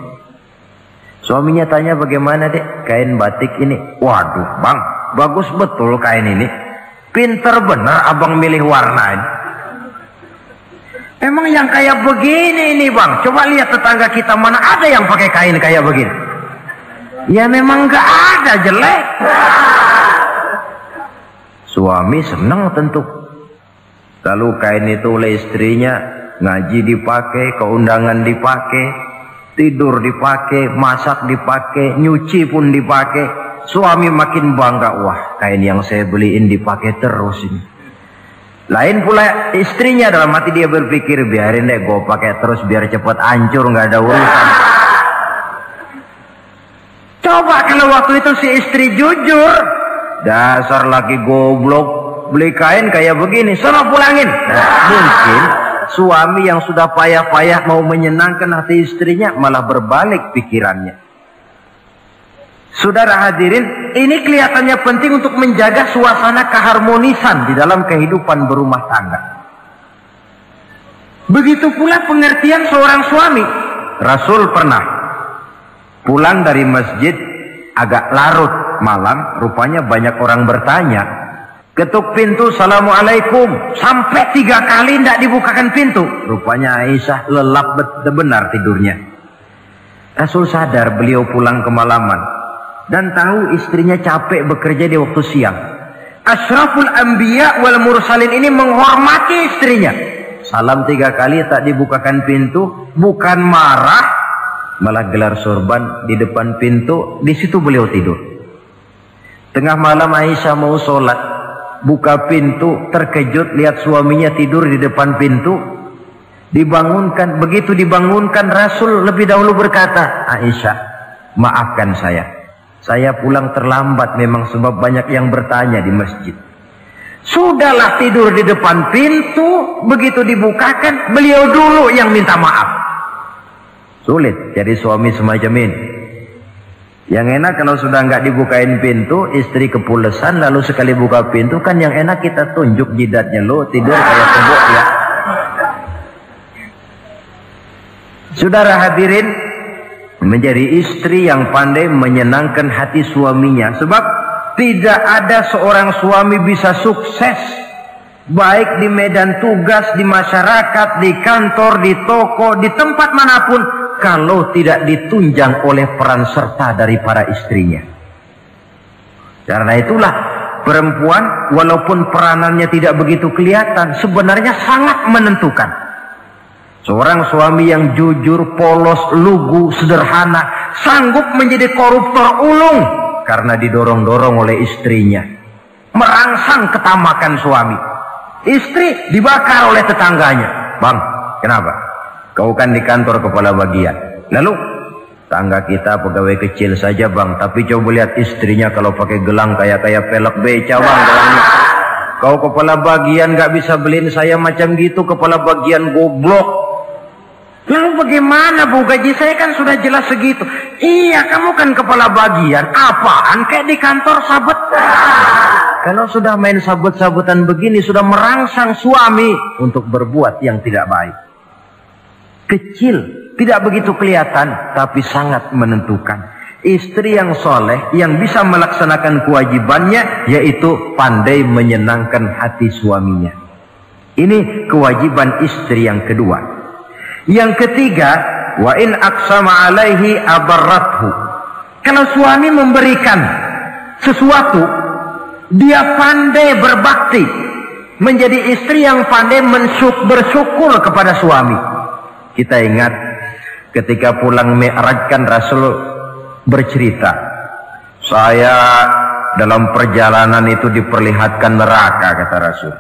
Suaminya tanya, bagaimana dek kain batik ini? Waduh bang, bagus betul kain ini. Pinter bener abang milih warna ini. Emang yang kayak begini ini bang, coba lihat tetangga kita mana ada yang pakai kain kayak begini. Ya memang gak ada, jelek. Suami senang tentu. Lalu kain itu oleh istrinya, ngaji dipakai, keundangan dipakai, tidur dipakai, masak dipakai, nyuci pun dipakai. Suami makin bangga, wah kain yang saya beliin dipakai terus ini. Lain pula istrinya, dalam hati dia berpikir, biarin deh gue pakai terus biar cepat hancur, nggak ada urusan. Coba kalau waktu itu si istri jujur, dasar laki goblok, beli kain kayak begini, sono pulangin. Nah, mungkin suami yang sudah payah-payah mau menyenangkan hati istrinya malah berbalik pikirannya. Saudara hadirin, ini kelihatannya penting untuk menjaga suasana keharmonisan di dalam kehidupan berumah tangga. Begitu pula pengertian seorang suami. Rasul pernah pulang dari masjid agak larut malam, rupanya banyak orang bertanya. Ketuk pintu, Assalamualaikum, sampai 3 kali tidak dibukakan pintu. Rupanya Aisyah lelap benar tidurnya. Rasul sadar beliau pulang kemalaman dan tahu istrinya capek bekerja di waktu siang. Asyraful anbiya wal mursalin ini menghormati istrinya. Salam 3 kali tak dibukakan pintu, bukan marah, malah gelar sorban di depan pintu. Di situ beliau tidur. Tengah malam Aisyah mau sholat, buka pintu, terkejut lihat suaminya tidur di depan pintu. Dibangunkan, begitu dibangunkan Rasul lebih dahulu berkata, Aisyah, maafkan saya pulang terlambat memang sebab banyak yang bertanya di masjid. Sudahlah tidur di depan pintu, begitu dibukakan beliau dulu yang minta maaf. Sulit jadi suami semacam ini. Yang enak kalau sudah nggak dibukain pintu, istri kepulesan, lalu sekali buka pintu kan yang enak kita tunjuk jidatnya, lo tidur kayak tembok ya. Saudara hadirin, menjadi istri yang pandai menyenangkan hati suaminya. Sebab tidak ada seorang suami bisa sukses baik di medan tugas, di masyarakat, di kantor, di toko, di tempat manapun kalau tidak ditunjang oleh peran serta dari para istrinya. Karena itulah perempuan walaupun peranannya tidak begitu kelihatan, sebenarnya sangat menentukan. Seorang suami yang jujur, polos, lugu, sederhana, sanggup menjadi koruptor ulung karena didorong-dorong oleh istrinya. Merangsang ketamakan suami. Istri dibakar oleh tetangganya. Bang, kenapa? Kau kan di kantor kepala bagian. Lalu, tangga kita pegawai kecil saja bang, tapi coba lihat istrinya kalau pakai gelang kayak pelek beca bang gelangnya. Kau kepala bagian gak bisa beliin saya macam gitu, kepala bagian goblok. Lalu bagaimana bu, gaji saya kan sudah jelas segitu. Iya, kamu kan kepala bagian. Apaan kayak di kantor sabet. Kalau sudah main sabut-sabutan begini, sudah merangsang suami untuk berbuat yang tidak baik. Kecil, tidak begitu kelihatan, tapi sangat menentukan. Istri yang soleh, yang bisa melaksanakan kewajibannya, yaitu pandai menyenangkan hati suaminya. Ini kewajiban istri yang kedua. Yang ketiga, wa in aqsama alaihi abarrathu. Kalau suami memberikan sesuatu, dia pandai berbakti, menjadi istri yang pandai bersyukur kepada suami. Kita ingat ketika pulang Mi'raj kan Rasul bercerita, saya dalam perjalanan itu diperlihatkan neraka, kata Rasul.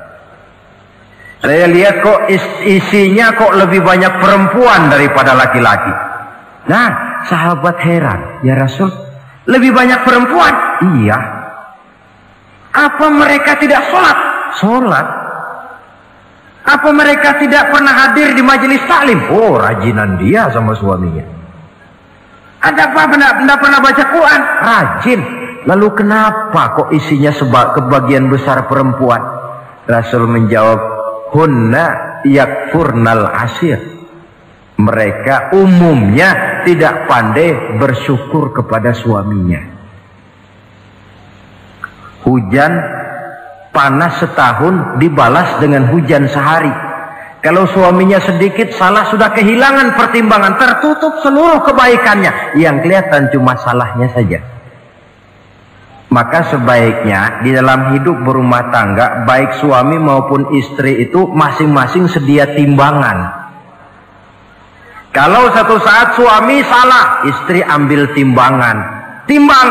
Saya lihat kok isinya kok lebih banyak perempuan daripada laki-laki. Nah, sahabat heran, ya Rasul, lebih banyak perempuan? Iya. Apa mereka tidak sholat? sholat. Apa mereka tidak pernah hadir di majelis taklim? Oh, rajinan dia sama suaminya. Ada apa? Tidak pernah baca Quran? Rajin. Lalu kenapa kok isinya kebagian besar perempuan? Rasul menjawab, hunna yakfurnal asir. Mereka umumnya tidak pandai bersyukur kepada suaminya. Hujan panas setahun dibalas dengan hujan sehari. Kalau suaminya sedikit salah, sudah kehilangan pertimbangan, tertutup seluruh kebaikannya. Yang kelihatan cuma salahnya saja. Maka sebaiknya di dalam hidup berumah tangga, baik suami maupun istri itu masing-masing sedia timbangan. Kalau satu saat suami salah, istri ambil timbangan. Timbang,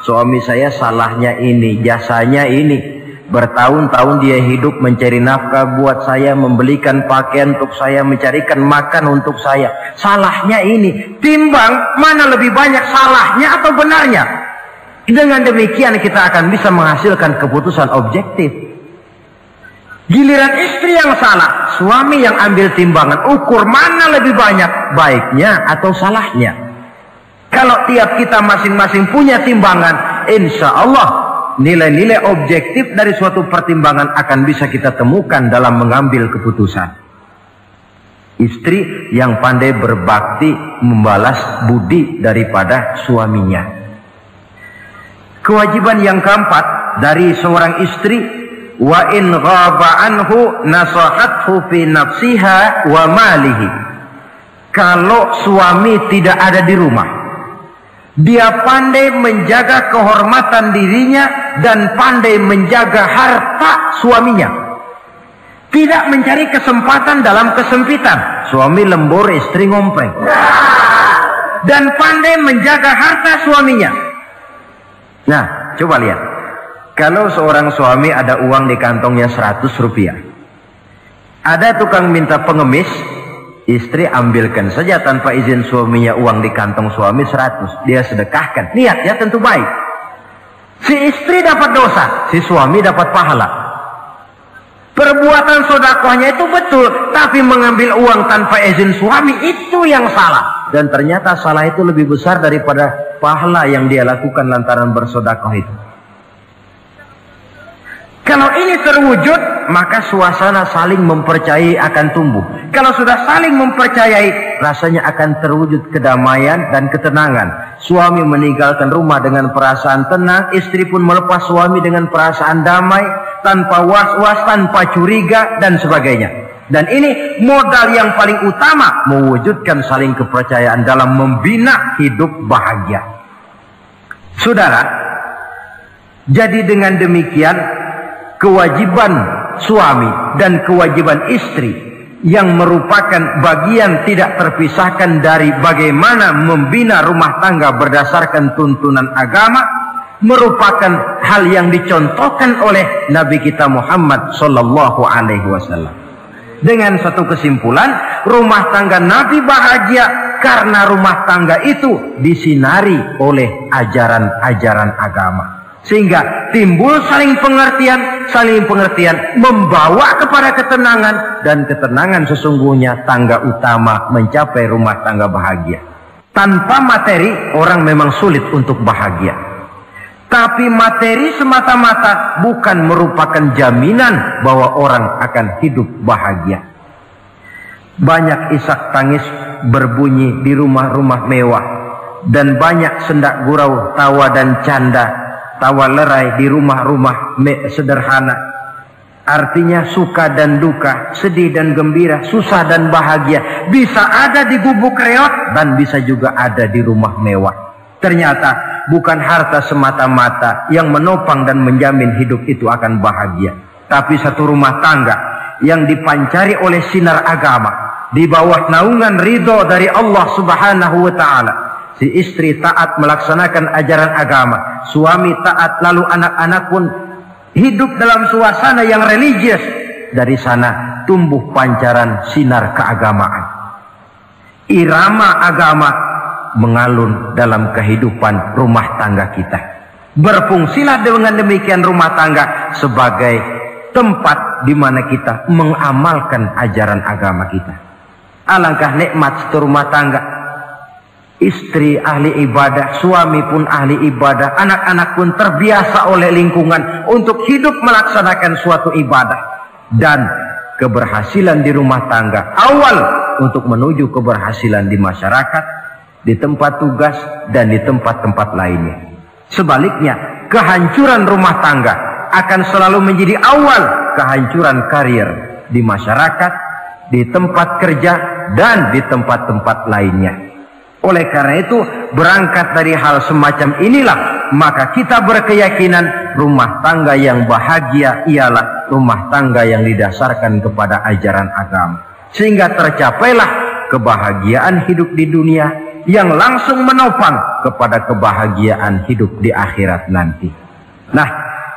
suami saya salahnya ini, jasanya ini. Bertahun-tahun dia hidup mencari nafkah buat saya, membelikan pakaian untuk saya, mencarikan makan untuk saya. Salahnya ini. Timbang mana lebih banyak salahnya atau benarnya. Dengan demikian kita akan bisa menghasilkan keputusan objektif. Giliran istri yang salah, suami yang ambil timbangan, ukur mana lebih banyak baiknya atau salahnya. Kalau tiap kita masing-masing punya timbangan, insya Allah nilai-nilai objektif dari suatu pertimbangan akan bisa kita temukan dalam mengambil keputusan. Istri yang pandai berbakti membalas budi daripada suaminya. Kewajiban yang keempat dari seorang istri, wa in ghaba anhu nasahathu fi nafsiha wa malihi. Kalau suami tidak ada di rumah, dia pandai menjaga kehormatan dirinya dan pandai menjaga harta suaminya. Tidak mencari kesempatan dalam kesempitan. Suami lembur, istri ngompreng. Dan pandai menjaga harta suaminya. Nah, coba lihat. Kalau seorang suami ada uang di kantongnya 100 rupiah. Ada tukang minta pengemis, istri ambilkan saja tanpa izin suaminya uang di kantong suami 100. Dia sedekahkan. Niat ya tentu baik. Si istri dapat dosa, si suami dapat pahala. Perbuatan sedekahnya itu betul, tapi mengambil uang tanpa izin suami itu yang salah. Dan ternyata salah itu lebih besar daripada pahala yang dia lakukan lantaran bersedekah itu. Kalau ini terwujud, maka suasana saling mempercayai akan tumbuh. Kalau sudah saling mempercayai, rasanya akan terwujud kedamaian dan ketenangan. Suami meninggalkan rumah dengan perasaan tenang, istri pun melepas suami dengan perasaan damai, tanpa was-was, tanpa curiga, dan sebagainya. Dan ini modal yang paling utama mewujudkan saling kepercayaan dalam membina hidup bahagia. Saudara, jadi dengan demikian kewajiban suami dan kewajiban istri yang merupakan bagian tidak terpisahkan dari bagaimana membina rumah tangga berdasarkan tuntunan agama merupakan hal yang dicontohkan oleh Nabi kita Muhammad sallallahu alaihi wasallam. Dengan satu kesimpulan, rumah tangga Nabi bahagia karena rumah tangga itu disinari oleh ajaran-ajaran agama. Sehingga timbul saling pengertian membawa kepada ketenangan, dan ketenangan sesungguhnya tangga utama mencapai rumah tangga bahagia. Tanpa materi orang memang sulit untuk bahagia. Tapi materi semata-mata bukan merupakan jaminan bahwa orang akan hidup bahagia. Banyak isak tangis berbunyi di rumah-rumah mewah, dan banyak sendak gurau, tawa dan canda, tawa lerai di rumah-rumah sederhana. Artinya suka dan duka, sedih dan gembira, susah dan bahagia bisa ada di gubuk reot dan bisa juga ada di rumah mewah. Ternyata bukan harta semata-mata yang menopang dan menjamin hidup itu akan bahagia, tapi satu rumah tangga yang dipancari oleh sinar agama di bawah naungan ridho dari Allah Subhanahu wa taala. Si istri taat melaksanakan ajaran agama, suami taat, lalu anak-anak pun hidup dalam suasana yang religius. Dari sana tumbuh pancaran sinar keagamaan. Irama agama mengalun dalam kehidupan rumah tangga kita. Berfungsilah dengan demikian rumah tangga sebagai tempat di mana kita mengamalkan ajaran agama kita. Alangkah nikmat satu rumah tangga. Istri ahli ibadah, suami pun ahli ibadah, anak-anak pun terbiasa oleh lingkungan untuk hidup melaksanakan suatu ibadah. Dan keberhasilan di rumah tangga awal untuk menuju keberhasilan di masyarakat, di tempat tugas, dan di tempat-tempat lainnya. Sebaliknya, kehancuran rumah tangga akan selalu menjadi awal kehancuran karier di masyarakat, di tempat kerja, dan di tempat-tempat lainnya. Oleh karena itu, berangkat dari hal semacam inilah, maka kita berkeyakinan rumah tangga yang bahagia ialah rumah tangga yang didasarkan kepada ajaran agama. Sehingga tercapailah kebahagiaan hidup di dunia yang langsung menopang kepada kebahagiaan hidup di akhirat nanti. Nah,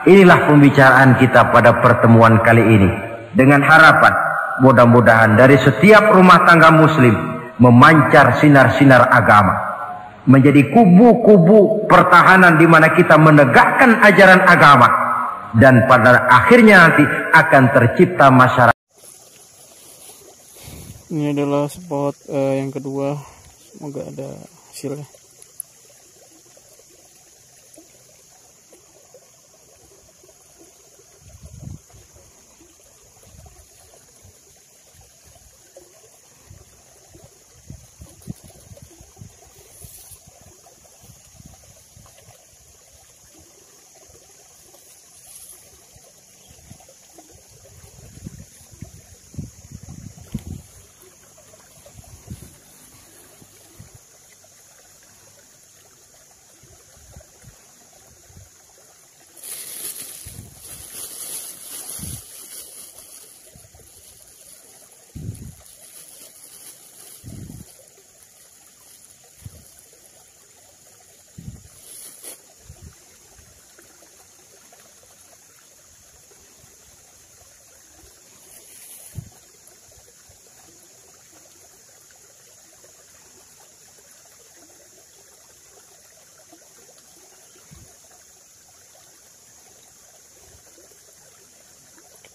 inilah pembicaraan kita pada pertemuan kali ini. Dengan harapan, mudah-mudahan dari setiap rumah tangga muslim memancar sinar-sinar agama, menjadi kubu-kubu pertahanan di mana kita menegakkan ajaran agama, dan pada akhirnya nanti akan tercipta masyarakat. Ini adalah spot yang kedua, semoga ada hasilnya.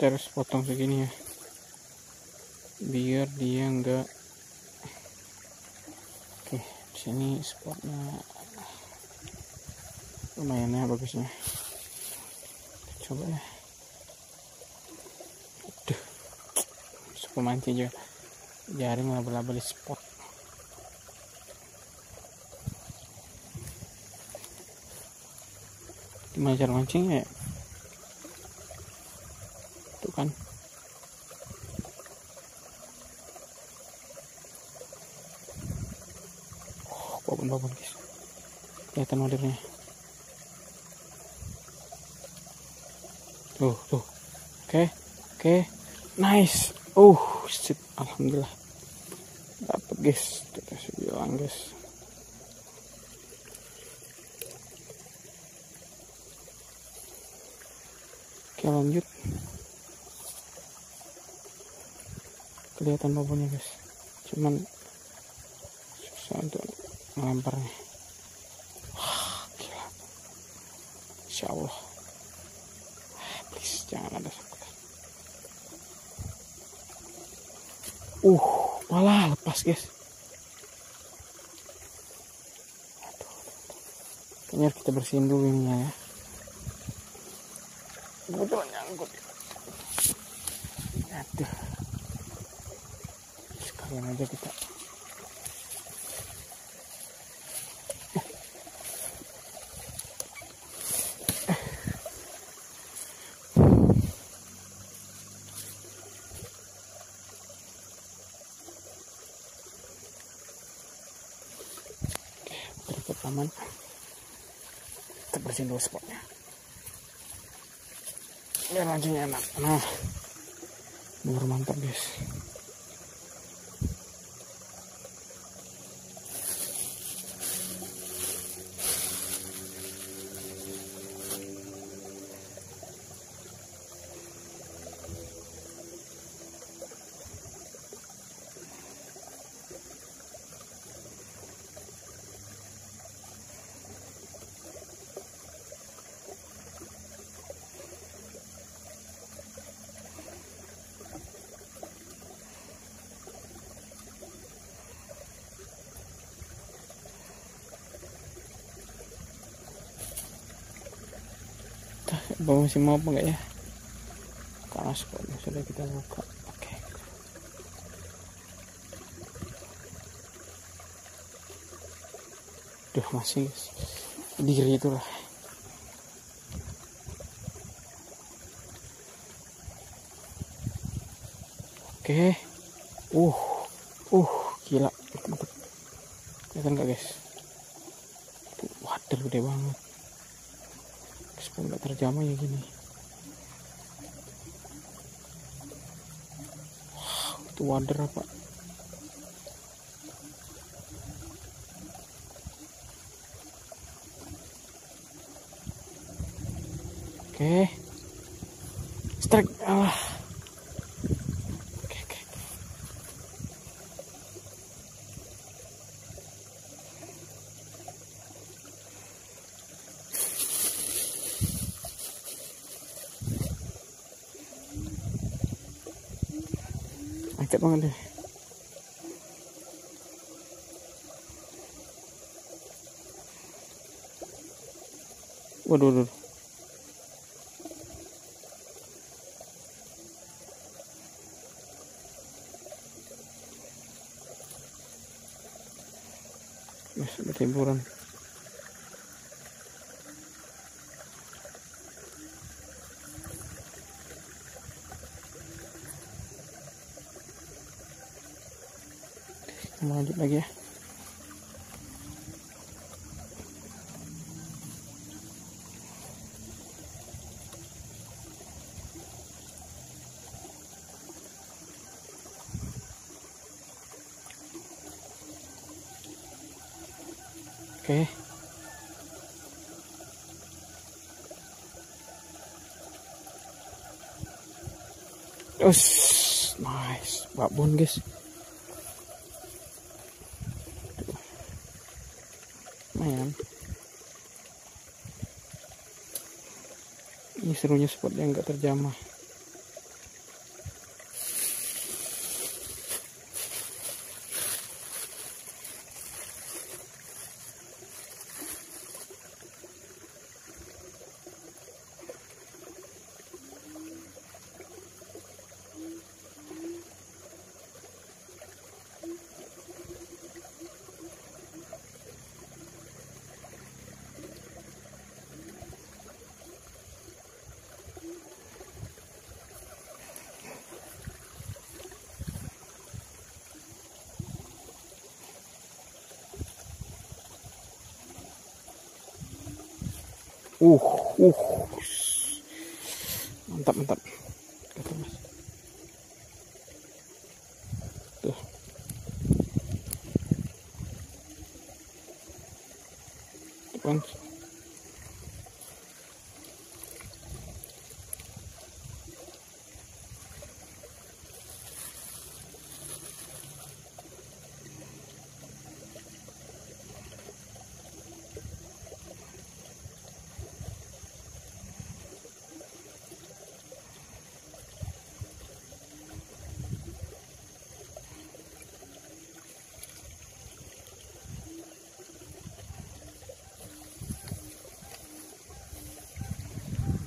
Kita harus potong segini ya, biar dia enggak. Oke, di sini spotnya lumayan ya bagusnya. Coba ya. Aduh, suka mancing juga, jaring laba-laba di spot. Gimana cara mancingnya ya? Tuh kan, babon guys, kelihatan modernnya. Tuh, oke, nice. Shit, alhamdulillah dapet guys, kita bilang guys. Oke, lanjut. Kelihatan babonnya guys, cuman susah untuk melemparnya. Gila, insya Allah, please jangan ada sakutan. Malah lepas guys. Aduh. Kayaknya harus kita bersihin dulu ininya ya. Kebetulan nyangkut. Aduh. Sekalian aja kita. Aman, kita bersihin dulu spotnya biar mancingnya enak. Nah, bener mantap guys. Bawa masih mau apa enggak ya? Karena spotnya sudah kita buka. Oke. Duh, masih diri itulah. Oke. Gila. Mantap. Kelihatan nggak guys? Waduh, gede banget. Spot nggak terjamah ya gini. Itu wader apa? Oke. Strike. Oke. Angkat banget deh. Waduh. Masih berhiburan. Lanjut lagi ya. Oke. Nice, babon guys. Lumayan. Ini serunya spot yang nggak terjamah. Mantap. Kata mas. Tuh. Depan.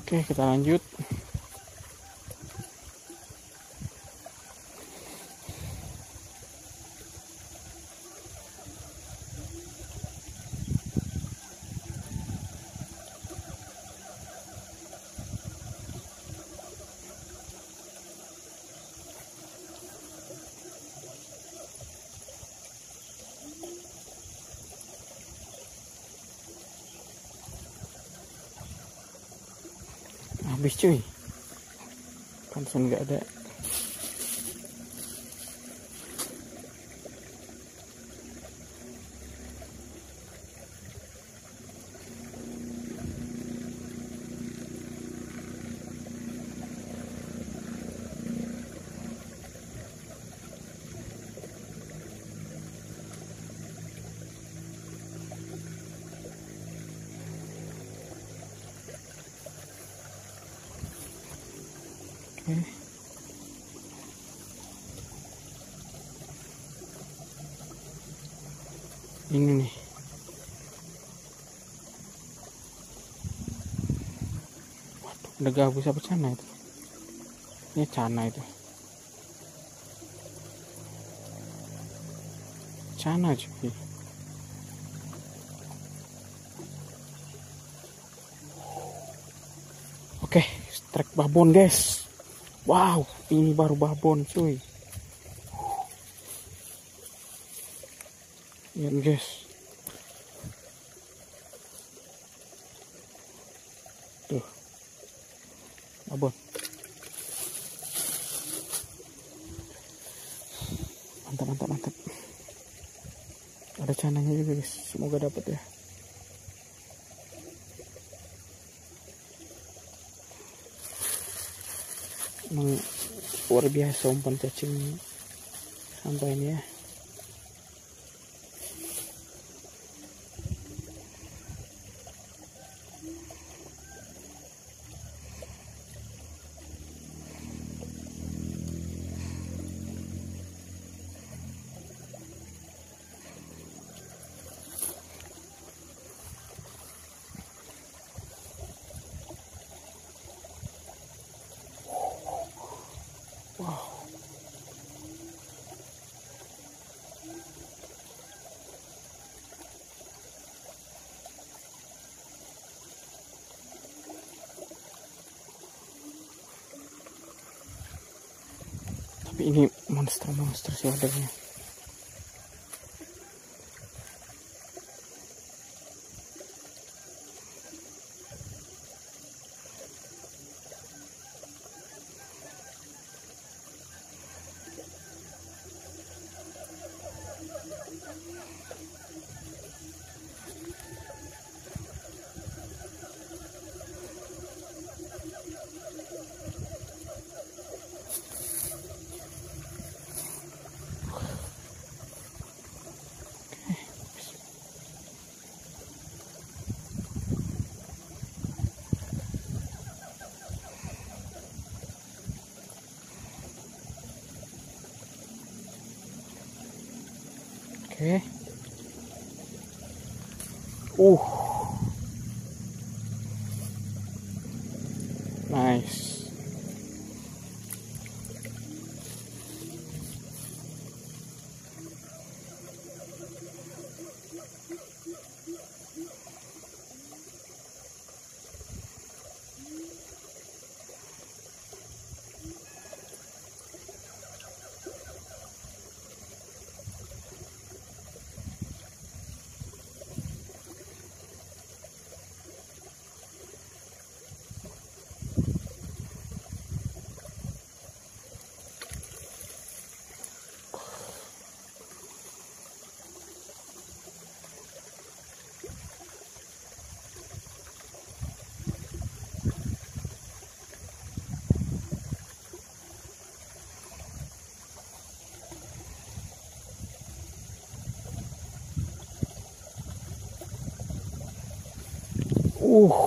Oke, kita lanjut. Habis cuy, pantesan nggak ada. Oke. Ini nih. Waduh. Ada gabus apa cana itu? Ini cana itu. Cana cuy. Oke, strike babon guys. Wow, ini baru babon cuy. Lihat guys. Tuh. Babon. Mantap, mantap, mantap. Ada cananya juga guys. Semoga dapat ya. Emang luar biasa umpan cacing sampai ini ya. Wow. Tapi ini monster sih ordernya. Oke. Nice.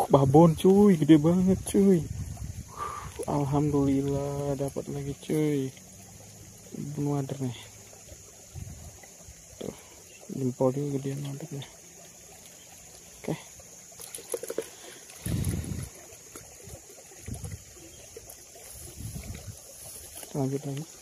Babon cuy, gede banget cuy. Alhamdulillah dapat lagi cuy. Bunuh wader nih. Tuh, jempol juga gedean wadernya. Oke. Lanjut lagi.